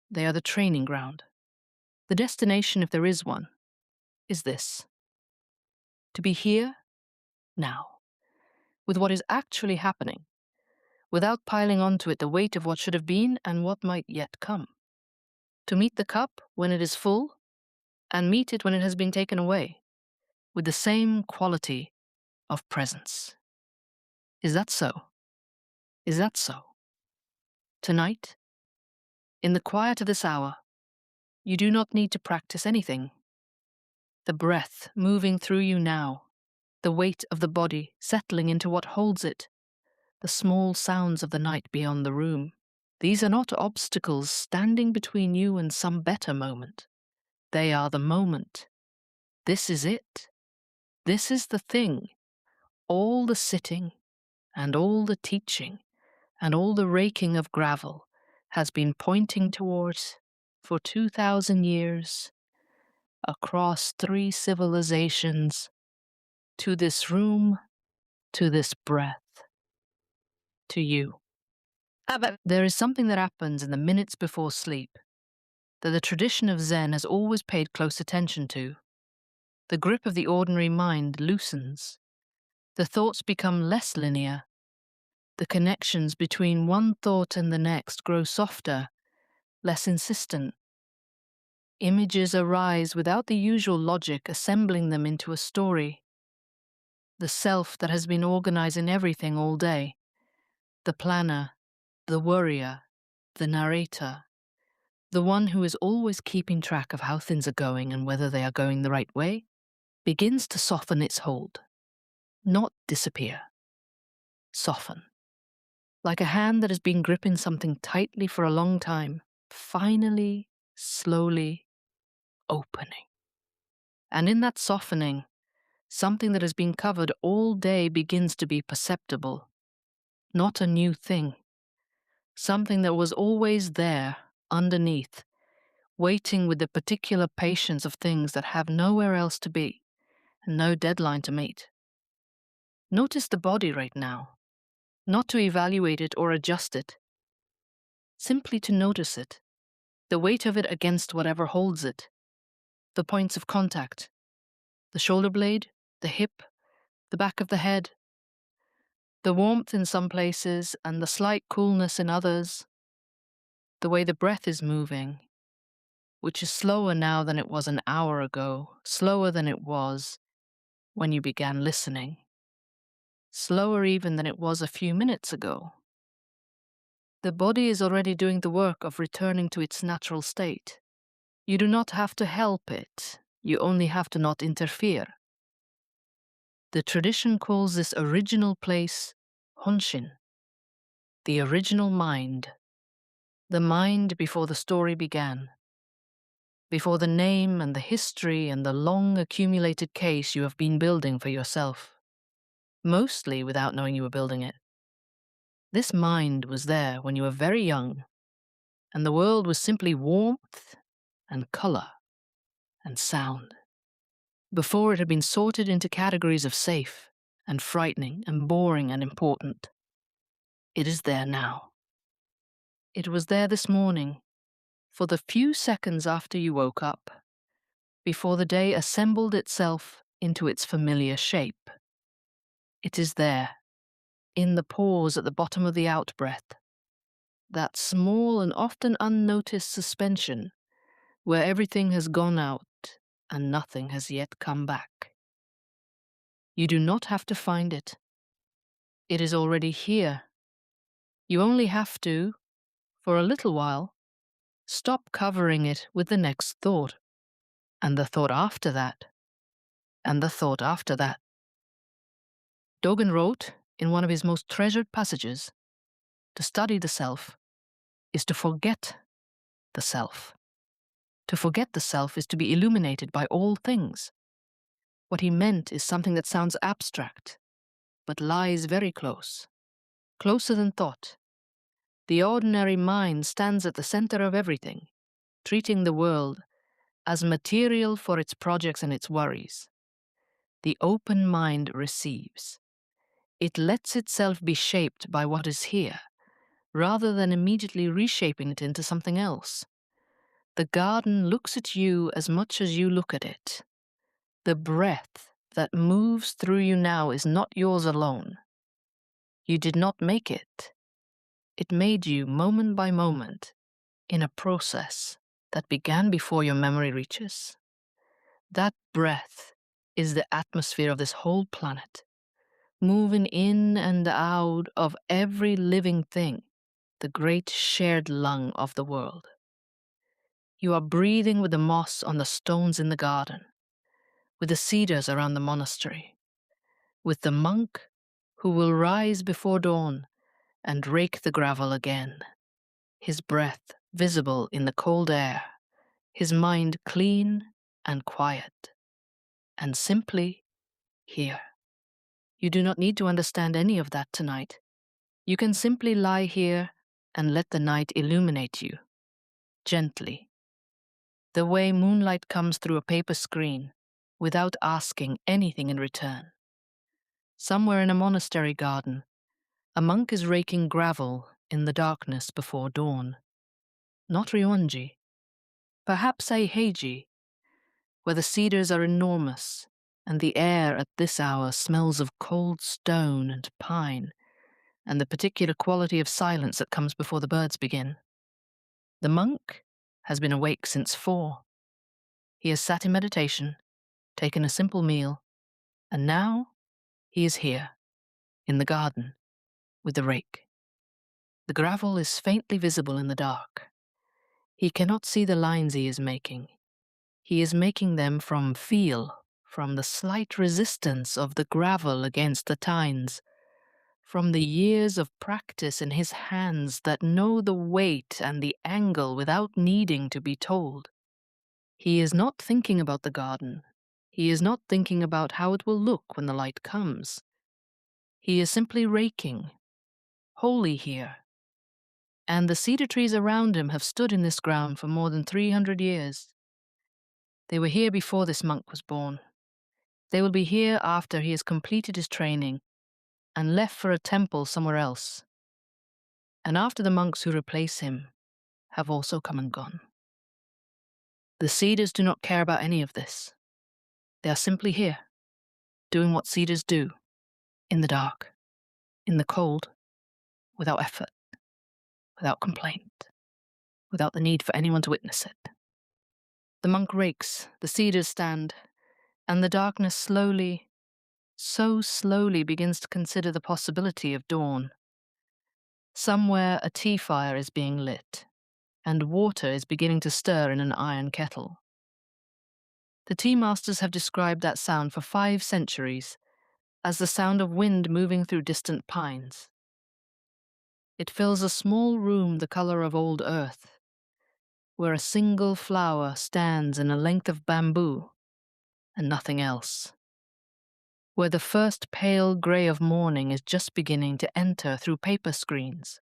They are the training ground. The destination, if there is one, is this: to be here, now, with what is actually happening, without piling onto it the weight of what should have been and what might yet come. To meet the cup when it is full, and meet it when it has been taken away, with the same quality of presence. Is that so? Is that so? Tonight, in the quiet of this hour, you do not need to practice anything. The breath moving through you now, the weight of the body settling into what holds it, the small sounds of the night beyond the room, these are not obstacles standing between you and some better moment. They are the moment. This is it. This is the thing. All the sitting, and all the teaching, and all the raking of gravel has been pointing towards for 2,000 years, across 3 civilizations, to this room, to this breath, to you. There is something that happens in the minutes before sleep that the tradition of Zen has always paid close attention to. The grip of the ordinary mind loosens. The thoughts become less linear. The connections between one thought and the next grow softer, less insistent. Images arise without the usual logic assembling them into a story. the self that has been organizing everything all day, the planner, the worrier, the narrator, the one who is always keeping track of how things are going and whether they are going the right way, begins to soften its hold. Not disappear. Soften. Like a hand that has been gripping something tightly for a long time, finally, slowly opening. And in that softening, something that has been covered all day begins to be perceptible. Not a new thing. Something that was always there, underneath, waiting with the particular patience of things that have nowhere else to be and no deadline to meet. Notice the body right now, not to evaluate it or adjust it, simply to notice it, the weight of it against whatever holds it, the points of contact, the shoulder blade, the hip, the back of the head, the warmth in some places and the slight coolness in others, the way the breath is moving, which is slower now than it was an hour ago, slower than it was when you began listening, slower even than it was a few minutes ago. The body is already doing the work of returning to its natural state. You do not have to help it, you only have to not interfere. The tradition calls this original place Honshin, the original mind, the mind before the story began, before the name and the history and the long accumulated case you have been building for yourself, mostly without knowing you were building it. This mind was there when you were very young, and the world was simply warmth and color and sound, before it had been sorted into categories of safe and frightening and boring and important. It is there now. It was there this morning, for the few seconds after you woke up, before the day assembled itself into its familiar shape. It is there, in the pause at the bottom of the out-breath, that small and often unnoticed suspension where everything has gone out and nothing has yet come back. You do not have to find it. It is already here. You only have to, for a little while, stop covering it with the next thought, and the thought after that, and the thought after that. Dogen wrote, in one of his most treasured passages, to study the self is to forget the self. To forget the self is to be illuminated by all things. What he meant is something that sounds abstract, but lies very close, closer than thought. The ordinary mind stands at the center of everything, treating the world as material for its projects and its worries. The open mind receives. It lets itself be shaped by what is here, rather than immediately reshaping it into something else. The garden looks at you as much as you look at it. The breath that moves through you now is not yours alone. You did not make it. It made you moment by moment in a process that began before your memory reaches. That breath is the atmosphere of this whole planet, moving in and out of every living thing, the great shared lung of the world. You are breathing with the moss on the stones in the garden, with the cedars around the monastery, with the monk who will rise before dawn and rake the gravel again, his breath visible in the cold air, his mind clean and quiet, and simply here. You do not need to understand any of that tonight. You can simply lie here and let the night illuminate you, gently, the way moonlight comes through a paper screen, without asking anything in return. Somewhere in a monastery garden, a monk is raking gravel in the darkness before dawn. Not Ryoanji, perhaps Eiheiji, where the cedars are enormous, and the air at this hour smells of cold stone and pine, and the particular quality of silence that comes before the birds begin. The monk has been awake since 4. He has sat in meditation, taken a simple meal, and now He is here, in the garden, with the rake. The gravel is faintly visible in the dark. He cannot see the lines he is making. He is making them from feel, from the slight resistance of the gravel against the tines, from the years of practice in his hands that know the weight and the angle without needing to be told. He is not thinking about the garden. He is not thinking about how it will look when the light comes. He is simply raking, wholly here. And the cedar trees around him have stood in this ground for more than 300 years. They were here before this monk was born. They will be here after he has completed his training and left for a temple somewhere else, and after the monks who replace him have also come and gone. The cedars do not care about any of this. They are simply here, doing what cedars do, in the dark, in the cold, without effort, without complaint, without the need for anyone to witness it. The monk rakes, the cedars stand, and the darkness slowly, so slowly begins to consider the possibility of dawn. Somewhere a tea fire is being lit, and water is beginning to stir in an iron kettle. The tea masters have described that sound for 5 centuries as the sound of wind moving through distant pines. It fills a small room the color of old earth, where a single flower stands in a length of bamboo, and nothing else. Where the first pale grey of morning is just beginning to enter through paper screens,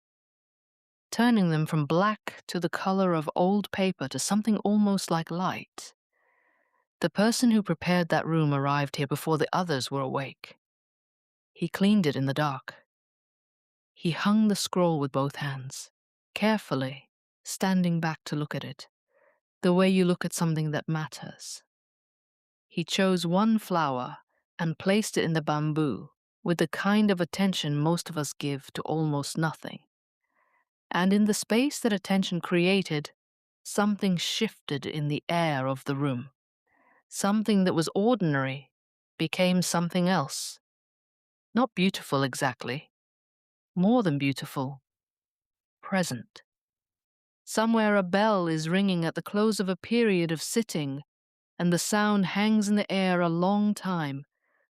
turning them from black to the color of old paper to something almost like light. The person who prepared that room arrived here before the others were awake. He cleaned it in the dark. He hung the scroll with both hands, carefully, standing back to look at it, the way you look at something that matters. He chose one flower and placed it in the bamboo with the kind of attention most of us give to almost nothing. And in the space that attention created, something shifted in the air of the room. Something that was ordinary became something else. Not beautiful exactly, more than beautiful, present. Somewhere a bell is ringing at the close of a period of sitting, and the sound hangs in the air a long time,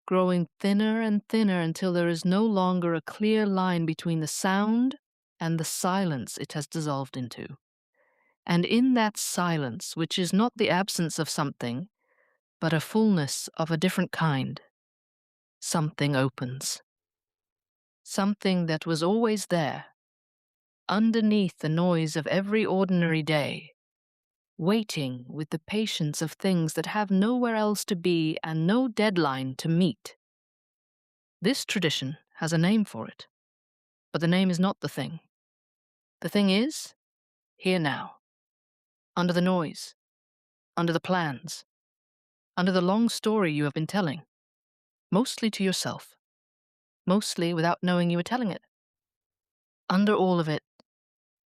growing thinner and thinner until there is no longer a clear line between the sound and the silence it has dissolved into. And in that silence, which is not the absence of something, but a fullness of a different kind, something opens. Something that was always there, underneath the noise of every ordinary day, waiting with the patience of things that have nowhere else to be and no deadline to meet. This tradition has a name for it, but the name is not the thing. The thing is, here now, under the noise, under the plans, under the long story you have been telling, mostly to yourself, mostly without knowing you were telling it. Under all of it,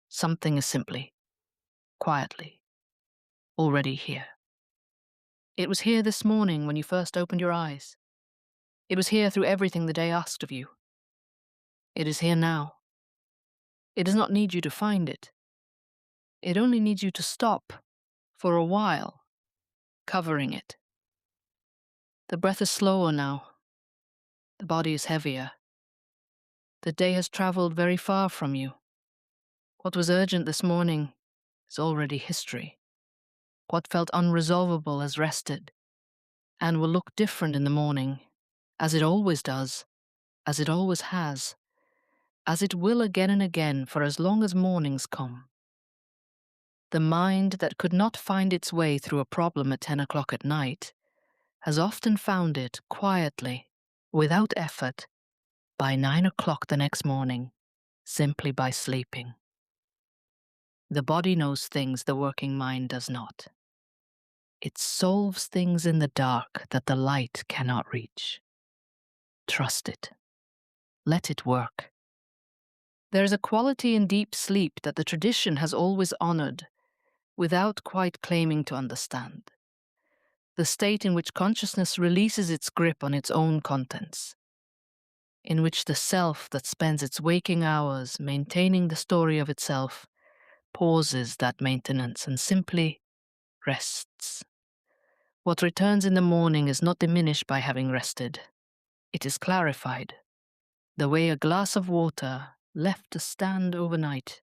something is simply, quietly, already here. It was here this morning when you first opened your eyes. It was here through everything the day asked of you. It is here now. It does not need you to find it. It only needs you to stop, for a while, covering it. The breath is slower now. The body is heavier. The day has traveled very far from you. What was urgent this morning is already history. What felt unresolvable has rested, and will look different in the morning, as it always does, as it always has, as it will again and again for as long as mornings come. The mind that could not find its way through a problem at 10 o'clock at night has often found it quietly, without effort, by 9 o'clock the next morning, simply by sleeping. The body knows things the working mind does not. It solves things in the dark that the light cannot reach. Trust it. Let it work. There is a quality in deep sleep that the tradition has always honored, without quite claiming to understand. The state in which consciousness releases its grip on its own contents. in which the self that spends its waking hours maintaining the story of itself pauses that maintenance and simply rests. What returns in the morning is not diminished by having rested. It is clarified. The way a glass of water, left to stand overnight,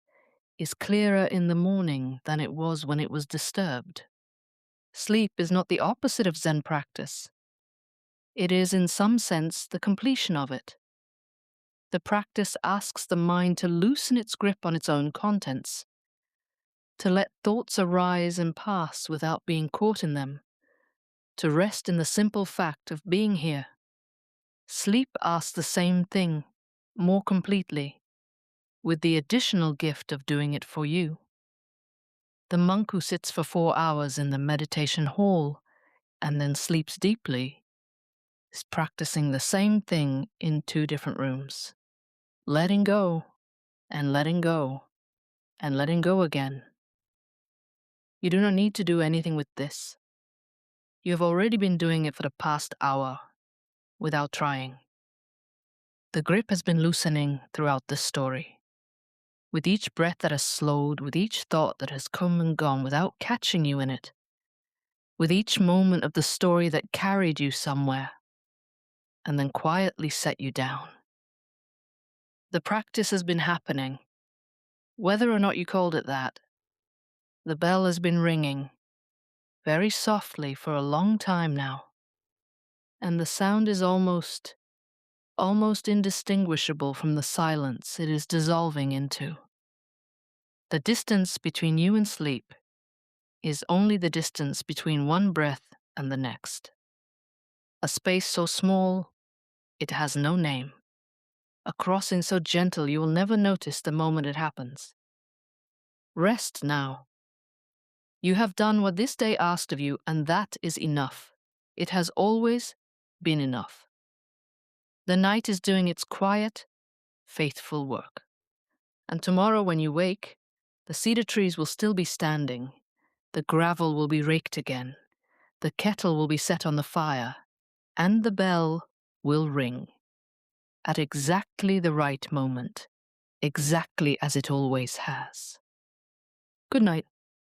is clearer in the morning than it was when it was disturbed. Sleep is not the opposite of Zen practice. It is, in some sense, the completion of it. The practice asks the mind to loosen its grip on its own contents, to let thoughts arise and pass without being caught in them, to rest in the simple fact of being here. Sleep asks the same thing, more completely, with the additional gift of doing it for you. The monk who sits for 4 hours in the meditation hall and then sleeps deeply is practicing the same thing in 2 different rooms. Letting go, and letting go, and letting go again. You do not need to do anything with this. You have already been doing it for the past hour, without trying. The grip has been loosening throughout this story. With each breath that has slowed, with each thought that has come and gone without catching you in it, with each moment of the story that carried you somewhere, and then quietly set you down. The practice has been happening, whether or not you called it that. The bell has been ringing, very softly for a long time now, and the sound is almost indistinguishable from the silence it is dissolving into. The distance between you and sleep is only the distance between one breath and the next. A space so small, it has no name. A crossing so gentle you will never notice the moment it happens. Rest now. You have done what this day asked of you, and that is enough. It has always been enough. The night is doing its quiet, faithful work. And tomorrow when you wake, the cedar trees will still be standing, the gravel will be raked again, the kettle will be set on the fire, and the bell will ring. At exactly the right moment, exactly as it always has. Good night.